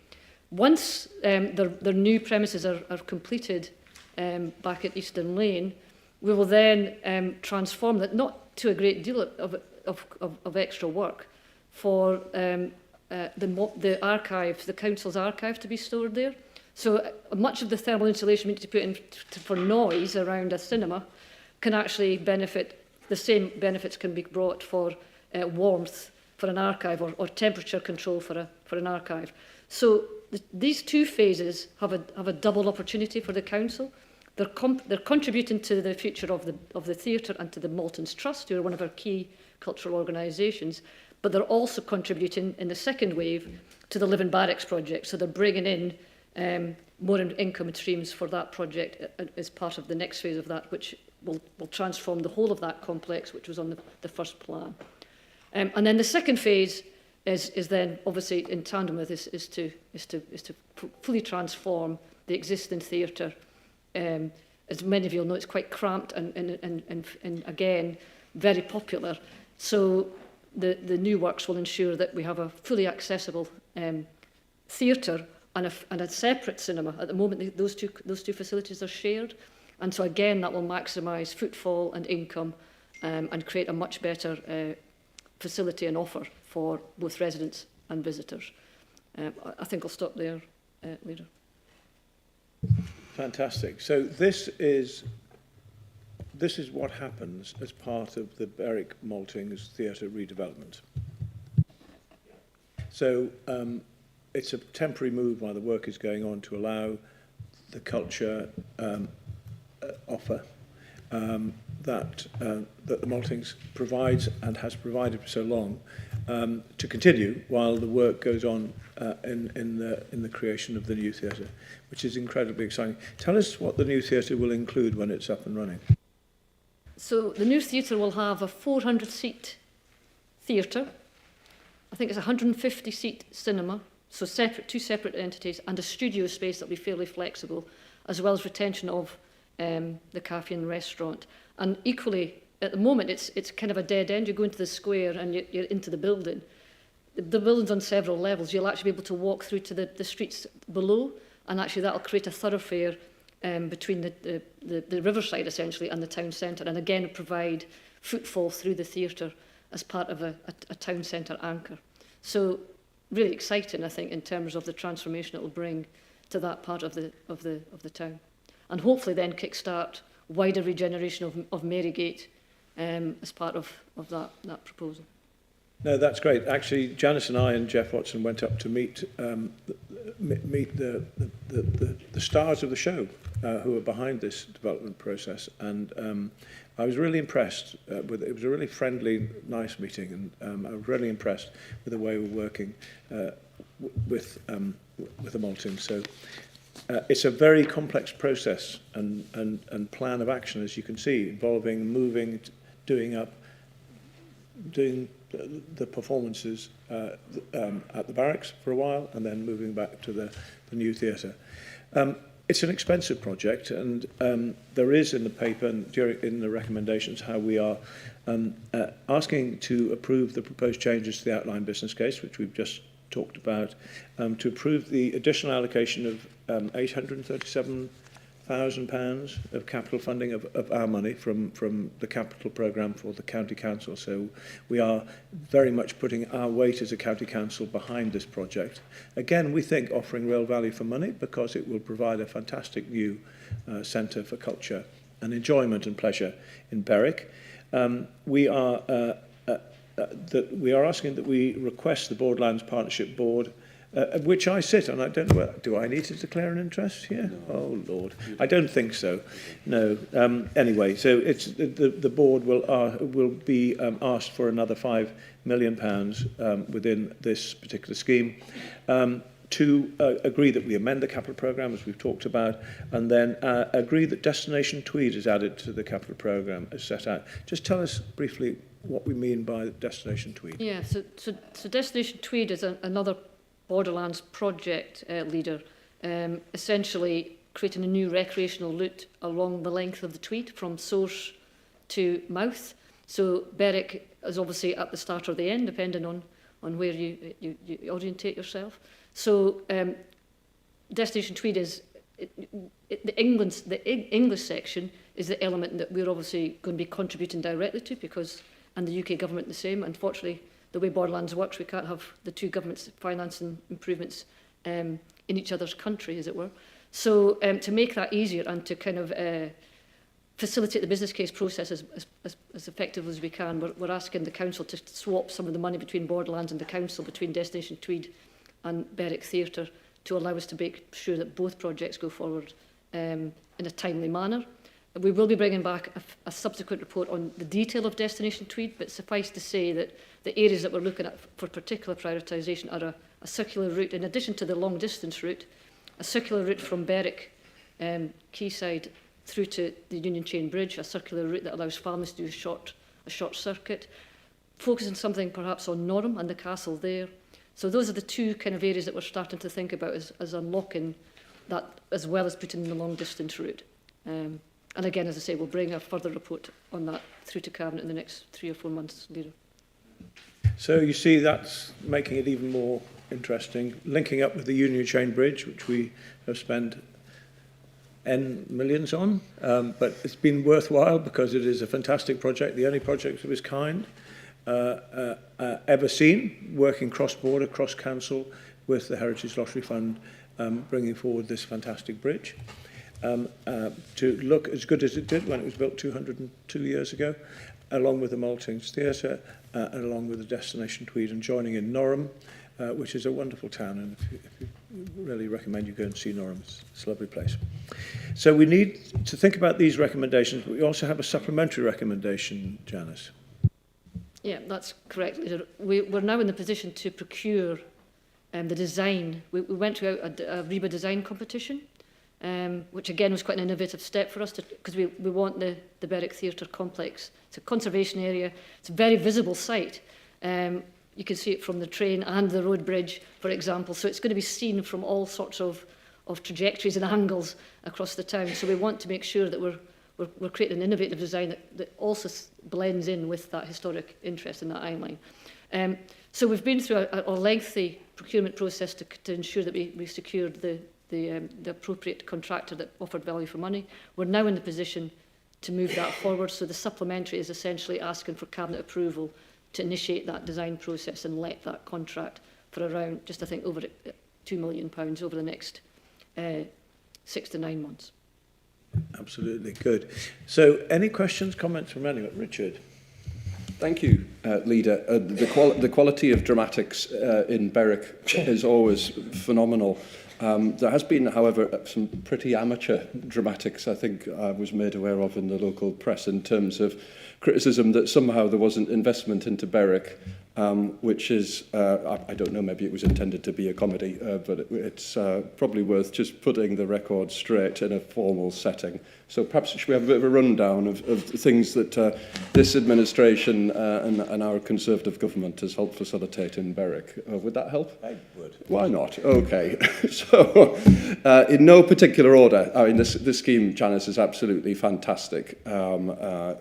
Once their new premises are completed back at Eastern Lane, we will then transform that, not to a great deal of extra work, for the archive, the council's archive, to be stored there. So much of the thermal insulation we need to put in for noise around a cinema can actually benefit, the same benefits can be brought for warmth for an archive, or temperature control for an archive. So these two phases have a double opportunity for the council. They're contributing to the future of the theatre and to the Maltons Trust, who are one of our key cultural organisations, but they're also contributing in the second wave to the Live in Barracks project. So they're bringing in more income streams for that project as part of the next phase of that, which will transform the whole of that complex, which was on the first plan. And then the second phase is then obviously in tandem with this is to fully transform the existing theatre. As many of you will know, it's quite cramped and again very popular. So the new works will ensure that we have a fully accessible theatre and a separate cinema. At the moment, those two facilities are shared, and so again that will maximise footfall and income and create a much better facility and offer for both residents and visitors. I think I'll stop there, Leader. Fantastic. So this is what happens as part of the Berwick Maltings Theatre redevelopment. So it's a temporary move while the work is going on to allow the culture offer that the Maltings provides and has provided for so long to continue while the work goes on in the creation of the new theatre, which is incredibly exciting. Tell us what the new theatre will include when it's up and running. So the new theatre will have a 400-seat theatre. I think it's a 150-seat cinema, so two separate entities, and a studio space that will be fairly flexible, as well as retention of the cafe and restaurant. And equally, at the moment, it's kind of a dead end. You go into the square and you're into the building. The building's on several levels. You'll actually be able to walk through to the streets below, and actually that'll create a thoroughfare between the riverside, essentially, and the town centre, and again provide footfall through the theatre as part of a town centre anchor. So really exciting, I think, in terms of the transformation it will bring to that part of the town. And hopefully then kickstart wider regeneration of Marygate as part of that proposal. No, that's great. Actually, Janice and I and Jeff Watson went up to meet the stars of the show who are behind this development process, and I was really impressed with it. It was a really friendly, nice meeting, and I was really impressed with the way we're working with the Maltings. So it's a very complex process and plan of action, as you can see, involving moving, doing the performances at the barracks for a while, and then moving back to the new theatre. It's an expensive project, and there is in the paper and in the recommendations how we are asking to approve the proposed changes to the outline business case, which we've just talked about, to approve the additional allocation of £837,000 of capital funding of our money from the capital programme for the county council. So we are very much putting our weight as a county council behind this project. Again, we think offering real value for money, because it will provide a fantastic new centre for culture and enjoyment and pleasure in Berwick. We are asking that we request the Borderlands Partnership Board, of which I sit, and I don't know, do I need to declare an interest here? No. Oh, Lord. I don't think so. No. Anyway, so it's the board will be asked for another £5 million within this particular scheme to agree that we amend the capital programme, as we've talked about, and then agree that Destination Tweed is added to the capital programme as set out. Just tell us briefly what we mean by Destination Tweed. Yeah, so Destination Tweed is another Borderlands project leader, essentially creating a new recreational route along the length of the Tweed from source to mouth. So Berwick is obviously at the start or the end, depending on where you orientate yourself. So Destination Tweed is, the English section is the element that we're obviously going to be contributing directly to, because, and the UK government the same. Unfortunately, the way Borderlands works, we can't have the two governments financing improvements in each other's country, as it were. So to make that easier and to kind of facilitate the business case process as effective as we can, we're asking the council to swap some of the money between Borderlands and the council, between Destination Tweed and Berwick Theatre, to allow us to make sure that both projects go forward in a timely manner. We will be bringing back a subsequent report on the detail of Destination Tweed, but suffice to say that the areas that we're looking at for particular prioritisation are a circular route, in addition to the long distance route, a circular route from Berwick quayside through to the Union Chain Bridge, a circular route that allows families to do a short circuit, focusing something perhaps on Norham and the castle there. So those are the two kind of areas that we're starting to think about as unlocking that, as well as putting in the long distance route. And again, as I say, we'll bring a further report on that through to Cabinet in the next 3 or 4 months, Leader. So you see that's making it even more interesting, linking up with the Union Chain Bridge, which we have spent N millions on, but it's been worthwhile because it is a fantastic project, the only project of its kind ever seen, working cross-border, cross-council with the Heritage Lottery Fund, bringing forward this fantastic bridge. To look as good as it did when it was built 202 years ago, along with the Maltings Theatre and along with the Destination Tweed, and joining in Norham, which is a wonderful town, and if you really recommend you go and see Norham. It's a lovely place. So we need to think about these recommendations, but we also have a supplementary recommendation, Janice. Yeah, that's correct, Leader. We're now in the position to procure the design. We went through a REBA design competition, which again was quite an innovative step for us, because we want the Berwick Theatre complex. It's a conservation area. It's a very visible site. You can see it from the train and the road bridge, for example. So it's going to be seen from all sorts of trajectories and angles across the town. So we want to make sure that we're creating an innovative design that also blends in with that historic interest in that eye line. So we've been through a lengthy procurement process to ensure that we secured the appropriate contractor that offered value for money. We're now in the position to move that forward. So the supplementary is essentially asking for Cabinet approval to initiate that design process and let that contract for around, just I think, over £2 million over the next 6 to 9 months. Absolutely, good. So any questions, comments from anyone? Richard? Thank you, Leader. The quality of dramatics in Berwick is always phenomenal. There has been, however, some pretty amateur dramatics, I think I was made aware of in the local press, in terms of criticism that somehow there wasn't investment into Berwick, which is, I don't know, maybe it was intended to be a comedy, but it's probably worth just putting the record straight in a formal setting. So perhaps should we have a bit of a rundown of things that this administration and our Conservative government has helped facilitate in Berwick. Would that help? I would. Why not? Okay. So, in no particular order, I mean, this scheme, Janice, is absolutely fantastic. A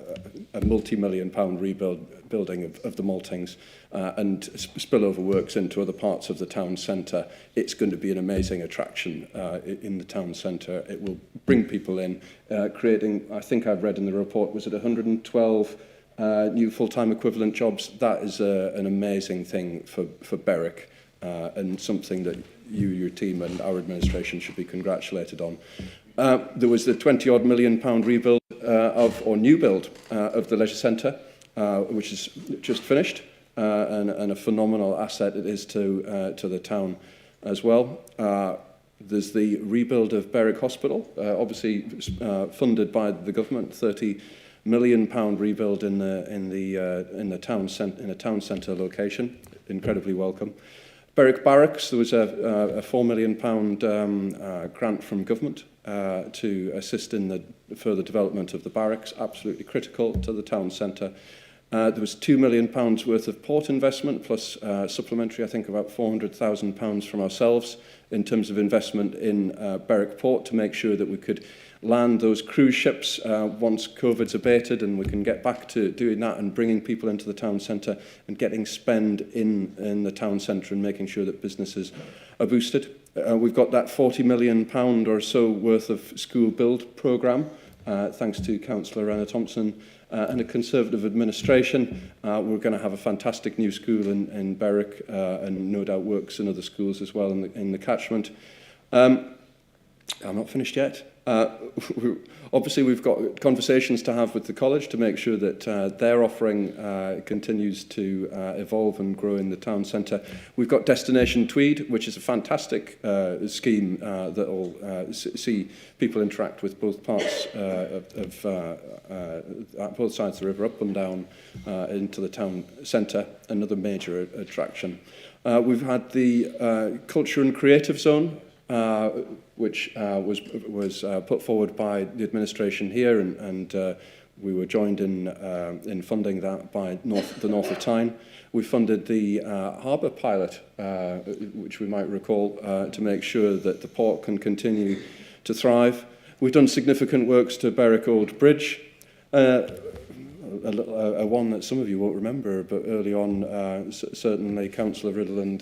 multi-million-pound rebuilding of the Maltings and spillover works into other parts of the town centre. It's going to be an amazing attraction in the town centre. It will bring people in, creating, I think I've read in the report, was it 112 new full-time equivalent jobs? That is an amazing thing for Berwick and something that your team and our administration should be congratulated on. There was the £20-odd million rebuild or new build of the leisure centre, which is just finished, and a phenomenal asset it is to the town as well. There's the rebuild of Berwick Hospital, obviously funded by the government, £30 million rebuild in a town centre location, incredibly welcome. Berwick Barracks, there was a £4 million grant from government to assist in the further development of the barracks, absolutely critical to the town centre. There was £2 million worth of port investment, plus supplementary, I think, about £400,000 from ourselves in terms of investment in Berwick Port to make sure that we could land those cruise ships once COVID's abated, and we can get back to doing that and bringing people into the town centre and getting spend in the town centre and making sure that businesses are boosted. We've got that £40 million or so worth of school build programme, thanks to Councillor Renner Thompson and a Conservative administration. We're going to have a fantastic new school in Berwick and no doubt works in other schools as well in the catchment. I'm not finished yet. Obviously, we've got conversations to have with the college to make sure that their offering continues to evolve and grow in the town centre. We've got Destination Tweed, which is a fantastic scheme that will see people interact with both parts of both sides of the river, up and down into the town centre, another major attraction. We've had the Culture and Creative Zone, which was put forward by the administration here, and we were joined in funding that by the North of Tyne. We funded the harbour pilot, which we might recall, to make sure that the port can continue to thrive. We've done significant works to Berwick Old Bridge, a one that some of you won't remember, but early on, certainly Councillor Riddle and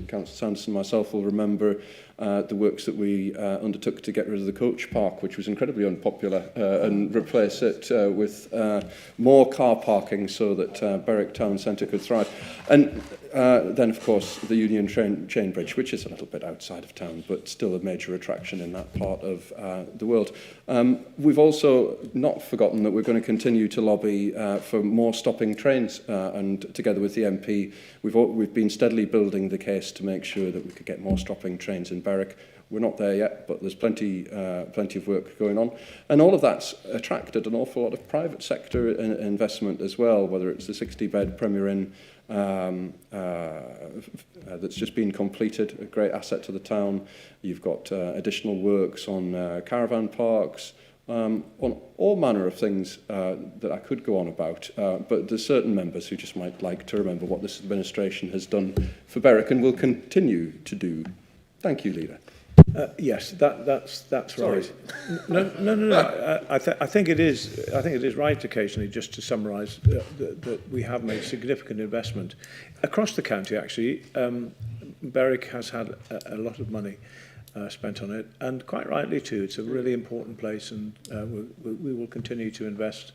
Councillor Sanderson and myself will remember the works that we undertook to get rid of the coach park, which was incredibly unpopular, and replace it with more car parking so that Berwick Town Centre could thrive. And then, of course, the Union Chain Bridge, which is a little bit outside of town, but still a major attraction in that part of the world. We've also not forgotten that we're going to continue to lobby for more stopping trains, and together with the MP, we've been steadily building the case to make sure that we could get more stopping trains in Berwick. We're not there yet, but there's plenty of work going on. And all of that's attracted an awful lot of private sector investment as well, whether it's the 60-bed Premier Inn that's just been completed, a great asset to the town. You've got additional works on caravan parks, on all manner of things that I could go on about, but there's certain members who just might like to remember what this administration has done for Berwick and will continue to do. Thank you, Leader. Yes, that's right. No. I think it is right occasionally just to summarise that we have made significant investment across the county. Actually, Berwick has had a lot of money spent on it, and quite rightly too. It's a really important place, and we will continue to invest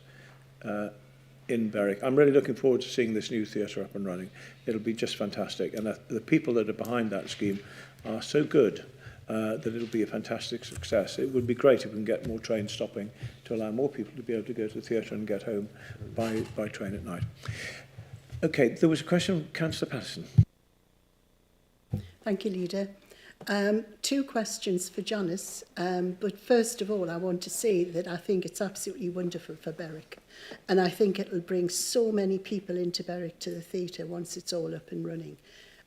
in Berwick. I'm really looking forward to seeing this new theatre up and running. It'll be just fantastic, and the people that are behind that scheme are so good that it'll be a fantastic success. It would be great if we can get more trains stopping to allow more people to be able to go to the theatre and get home by train at night. Okay, there was a question from Councillor Patterson. Thank you, Leader. Two questions for Janice, but first of all I want to say that I think it's absolutely wonderful for Berwick, and I think it'll bring so many people into Berwick to the theatre once it's all up and running.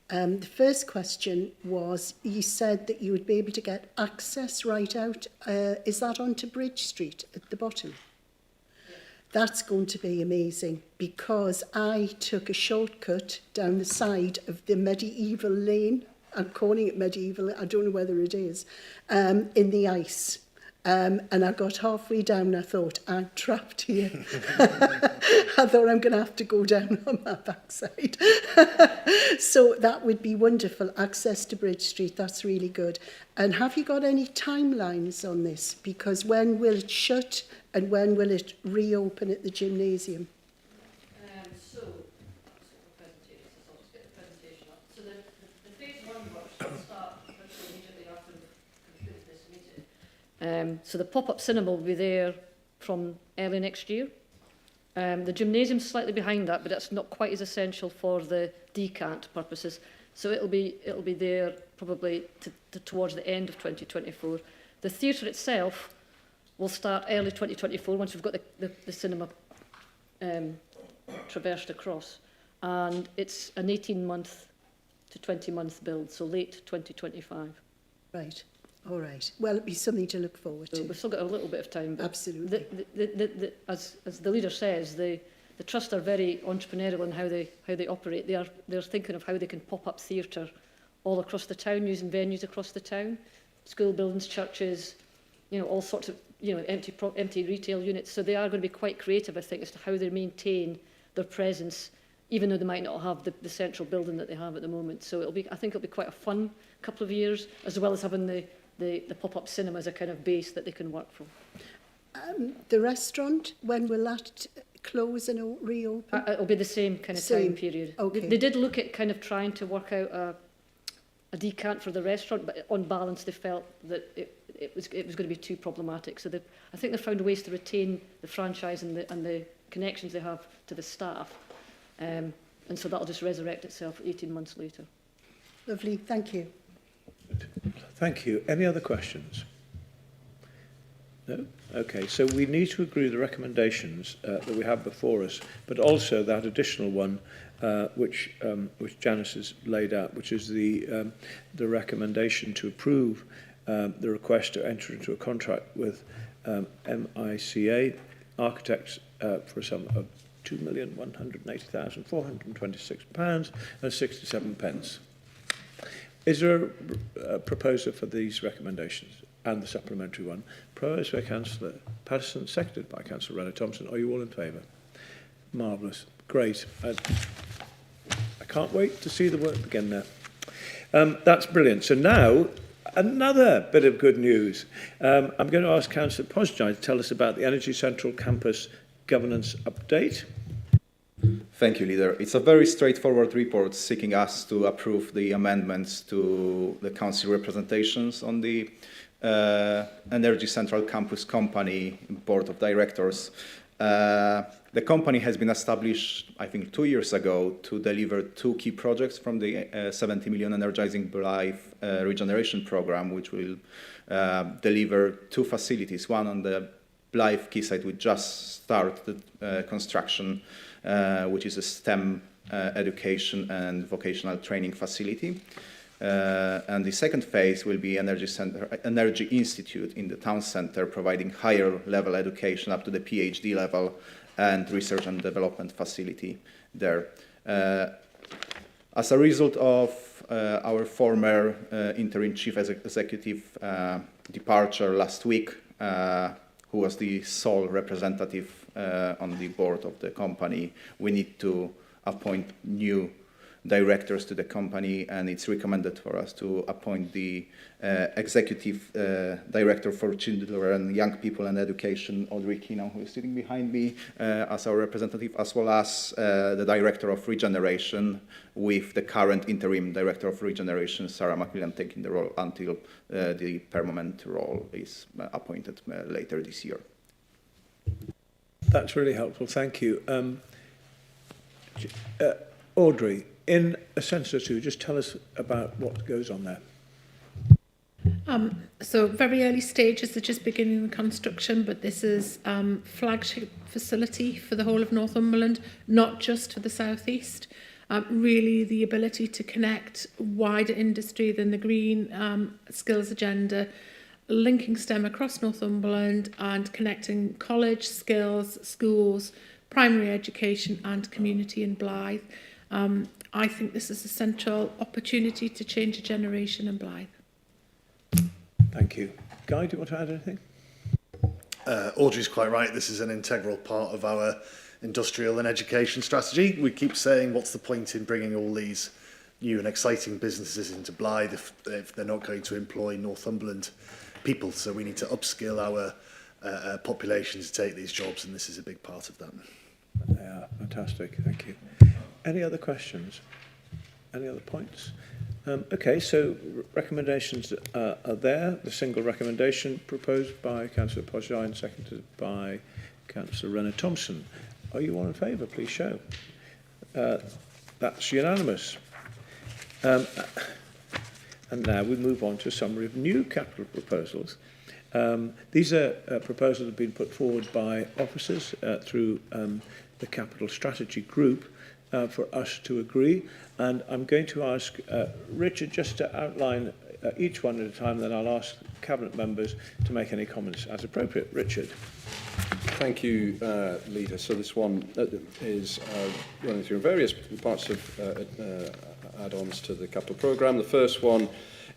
The first question was, you said that you would be able to get access right out. Is that onto Bridge Street at the bottom? That's going to be amazing, because I took a shortcut down the side of the medieval lane. I'm calling it medieval, I don't know whether it is, in the ice. And I got halfway down and I thought, I'm trapped here. I thought I'm going to have to go down on my backside. So that would be wonderful, access to Bridge Street, that's really good. And have you got any timelines on this? Because when will it shut and when will it reopen at the gymnasium? So the phase one works will start immediately after we conclude this meeting. So the pop-up cinema will be there from early next year. The gymnasium's slightly behind that, but that's not quite as essential for the decant purposes. So it'll be there probably towards the end of 2024. The theatre itself will start early 2024 once we've got the cinema traversed across, and it's an 18-month to 20-month build, so late 2025. Right. All right. Well, it'll be something to look forward So to. we've still got a little bit of time. But Absolutely. as the leader says, the Trust are very entrepreneurial in how they operate. They're thinking of how they can pop up theatre all across the town, using venues across the town, school buildings, churches, all sorts of empty retail units. So they are going to be quite creative, I think, as to how they maintain their presence, even though they might not have the central building that they have at the moment. So I think it'll be quite a fun couple of years, as well as having the pop-up cinema as a kind of base that they can work from. The restaurant, when will that close and reopen? It'll be the same kind of time period. Okay. They did look at kind of trying to work out a decant for the restaurant, but on balance they felt that it was going to be too problematic. So I think they found ways to retain the franchise and the connections they have to the staff. And so that'll just resurrect itself 18 months later. Lovely. Thank you. Thank you. Any other questions? No? Okay, so we need to agree the recommendations that we have before us, but also that additional one which Janice has laid out, which is the recommendation to approve the request to enter into a contract with MICA Architects for a sum of £2,180,426.67. Is there a proposer for these recommendations and the supplementary one? Proposed by Councillor Patterson, seconded by Councillor Renner-Thompson. Are you all in favour? Marvellous. Great. I can't wait to see the work begin there. That's brilliant. So now, another bit of good news. I'm going to ask Councillor Posjai to tell us about the Energy Central Campus governance update. Thank you, Leader. It's a very straightforward report seeking us to approve the amendments to the Council representations on the Energy Central Campus Company Board of Directors. The company has been established, I think, 2 years ago to deliver two key projects from the 70 million Energizing Blythe regeneration program, which will deliver two facilities, one on the Blythe quayside, we just started construction, which is a STEM education and vocational training facility. And the second phase will be Energy Institute in the town centre, providing higher level education up to the PhD level and research and development facility there. As a result of our former interim chief executive departure last week, who was the sole representative on the board of the company, we need to appoint new directors to the company, and it's recommended for us to appoint the executive director for children, young people and education, Audrey Keenan, who is sitting behind me, as our representative, as well as the director of regeneration, with the current interim director of regeneration, Sarah McMillan, taking the role until the permanent role is appointed later this year. That's really helpful. Thank you. Audrey, in a sentence or two, just tell us about what goes on there. So very early stages, they're just beginning the construction, but this is flagship facility for the whole of Northumberland, not just for the southeast. Really the ability to connect wider industry than the green skills agenda, linking STEM across Northumberland and connecting college, skills, schools, primary education and community in Blythe. I think this is a central opportunity to change a generation in Blythe. Thank you. Guy, do you want to add anything? Audrey's quite right. This is an integral part of our industrial and education strategy. We keep saying, what's the point in bringing all these new and exciting businesses into Blythe if they're not going to employ Northumberland people? So we need to upskill our population to take these jobs, and this is a big part of that. Yeah, fantastic. Thank you. Any other questions? Any other points? Okay, so recommendations are there. The single recommendation proposed by Councillor Posjai and seconded by Councillor Renner-Thompson. Are you all in favour? Please show. That's unanimous. And now we move on to a summary of new capital proposals. These are proposals that have been put forward by officers through the Capital Strategy Group for us to agree. And I'm going to ask Richard just to outline each one at a time, then I'll ask Cabinet members to make any comments as appropriate. Richard. Thank you, Leader. So this one is running through various parts of add-ons to the capital programme. The first one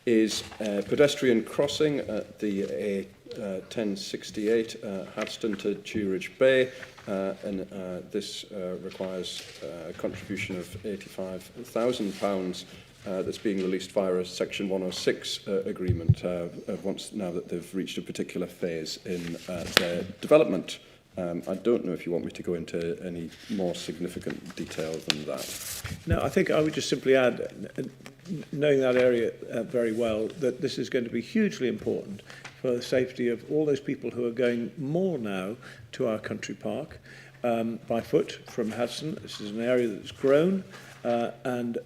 is pedestrian crossing at the A1068 Hadston to Turidge Bay, and this requires a contribution of £85,000 that's being released via a Section 106 agreement once now that they've reached a particular phase in their development. I don't know if you want me to go into any more significant detail than that. No, I think I would just simply add, knowing that area very well, that this is going to be hugely important for the safety of all those people who are going more now to our country park by foot from Hudson. This is an area that's grown, and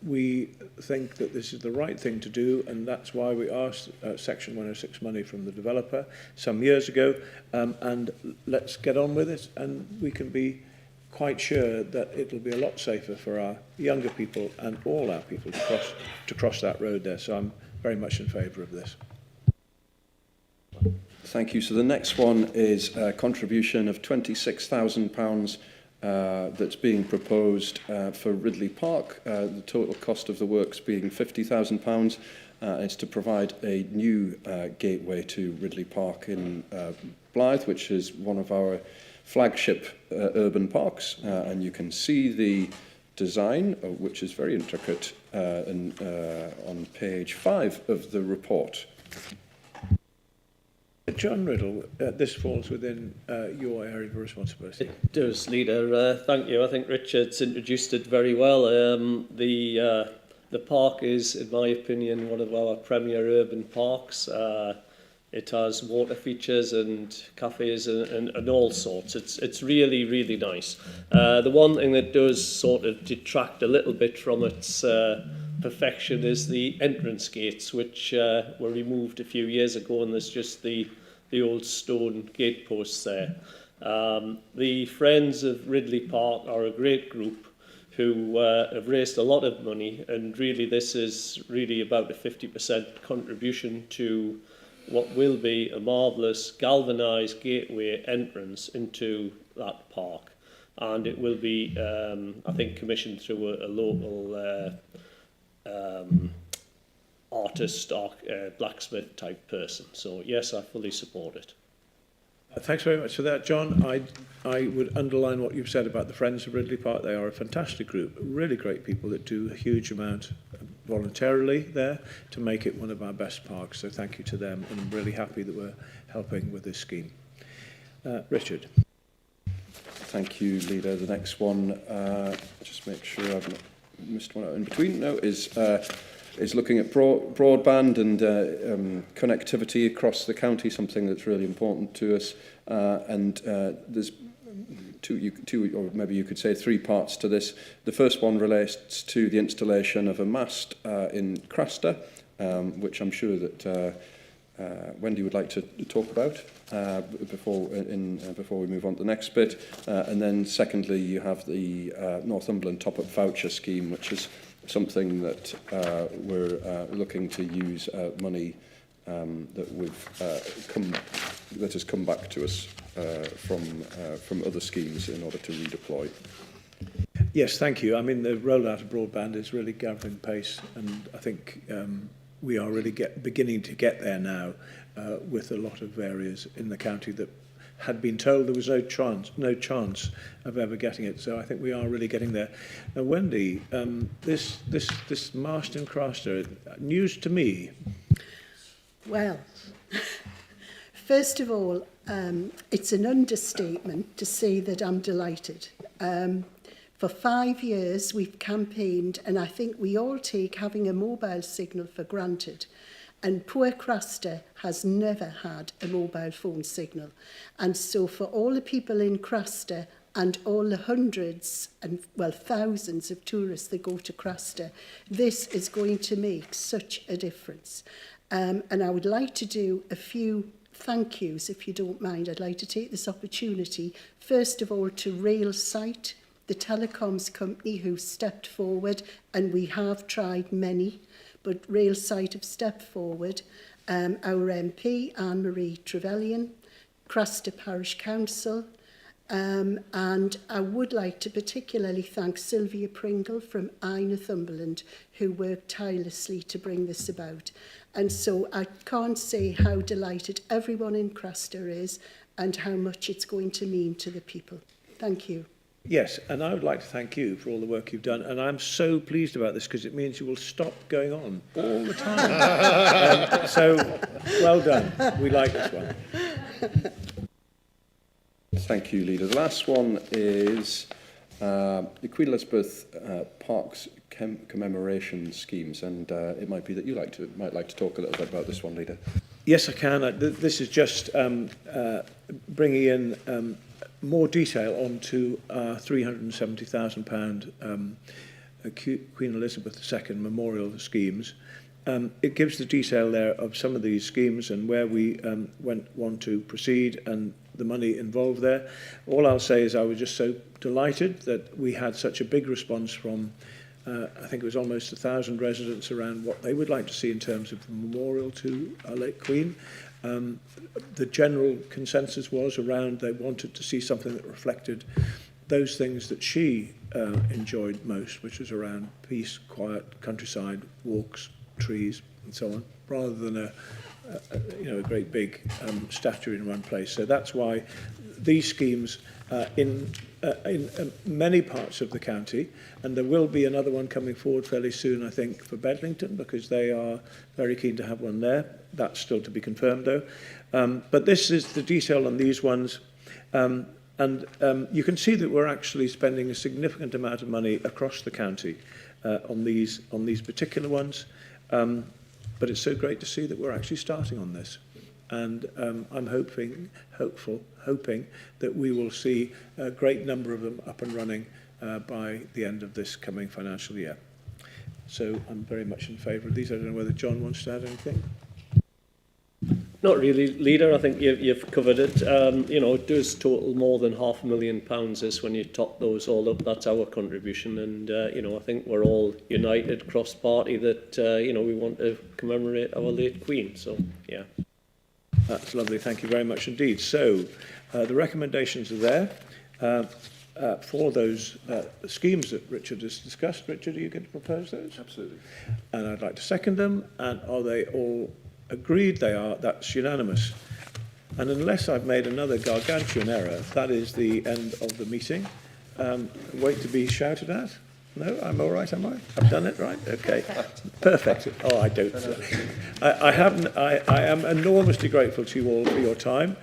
we think that this is the right thing to do, and that's why we asked Section 106 money from the developer some years ago, and let's get on with it, and we can be quite sure that it'll be a lot safer for our younger people and all our people to cross that road there. So I'm very much in favour of this. Thank you. So the next one is a contribution of £26,000 that's being proposed for Ridley Park. The total cost of the works being £50,000. It's to provide a new gateway to Ridley Park in Blythe, which is one of our flagship urban parks, and you can see the design, which is very intricate, on page 5 of the report. John Riddle, this falls within your area of responsibility. It does, Leader. Thank you. I think Richard's introduced it very well. The park is, in my opinion, one of our premier urban parks. It has water features and cafes and all sorts. It's really, really nice. The one thing that does sort of detract a little bit from its perfection is the entrance gates, which were removed a few years ago, and there's just the old stone gate posts there. The Friends of Ridley Park are a great group who have raised a lot of money, and really this is really about a 50% contribution to what will be a marvellous galvanised gateway entrance into that park. And it will be, I think, commissioned through a local artist or blacksmith type person. So yes, I fully support it. Thanks very much for that, John. I would underline what you've said about the Friends of Ridley Park. They are a fantastic group, really great people that do a huge amount voluntarily there to make it one of our best parks. So thank you to them, and I'm really happy that we're helping with this scheme. Richard. Thank you, Leader. The next one, just make sure I've not missed one out in between. No, is looking at broadband and connectivity across the county, something that's really important to us. There's two, or maybe you could say 3 parts to this. The first one relates to the installation of a mast in Craster, which I'm sure that Wendy would like to talk about before we move on to the next bit. And then secondly, you have the Northumberland top-up voucher scheme, which is something that we're looking to use money that has come back to us from other schemes in order to redeploy. Yes, thank you. I mean, the rollout of broadband is really gathering pace, and I think we are really beginning to get there now with a lot of areas in the county that had been told there was no chance of ever getting it. So I think we are really getting there. Now, Wendy, this mast in Craster, news to me. Well, first of all, it's an understatement to say that I'm delighted. For 5 years, we've campaigned, and I think we all take having a mobile signal for granted. And poor Craster has never had a mobile phone signal. And so for all the people in Craster and all the hundreds and, well, thousands of tourists that go to Craster, this is going to make such a difference. And I would like to do a few thank yous, if you don't mind. I'd like to take this opportunity, first of all, to Rail Site, the telecoms company who stepped forward, and we have tried many, but Railside have stepped forward, our MP, Anne-Marie Trevelyan, Craster Parish Council, and I would like to particularly thank Sylvia Pringle from Northumberland, who worked tirelessly to bring this about. And so I can't say how delighted everyone in Craster is and how much it's going to mean to the people. Thank you. Yes, and I would like to thank you for all the work you've done, and I'm so pleased about this because it means you will stop going on all the time. So, well done. We like this one. Thank you, Leader. The last one is the Queen Elizabeth Parks commemoration schemes, and it might be that you might like to talk a little bit about this one, Leader. Yes, I can. This is just bringing in more detail onto our £370,000 Queen Elizabeth II memorial schemes. It gives the detail there of some of these schemes and where we want to proceed and the money involved there. All I'll say is I was just so delighted that we had such a big response from I think it was almost 1,000 residents around what they would like to see in terms of a memorial to our late Queen. The general consensus was around they wanted to see something that reflected those things that she enjoyed most, which was around peace, quiet, countryside, walks, trees, and so on, rather than a great big statue in one place. So that's why these schemes in many parts of the county, and there will be another one coming forward fairly soon, I think, for Bedlington, because they are very keen to have one there. That's still to be confirmed, though. But this is the detail on these ones. And you can see that we're actually spending a significant amount of money across the county on these particular ones. But it's so great to see that we're actually starting on this. And I'm hoping that we will see a great number of them up and running by the end of this coming financial year. So I'm very much in favour of these. I don't know whether John wants to add anything. Not really, Leader. I think you've covered it. It does total more than £500,000 this when you top those all up. That's our contribution. And, I think we're all united cross-party that, we want to commemorate our late Queen. So, yeah. That's lovely. Thank you very much indeed. So the recommendations are there for those schemes that Richard has discussed. Richard, are you going to propose those? Absolutely. And I'd like to second them. And are they all agreed? They are. That's unanimous. And unless I've made another gargantuan error, that is the end of the meeting. Wait to be shouted at? No, I'm all right, am I? I've done it right? Okay. Perfect. Oh, I don't. I am enormously grateful to you all for your time.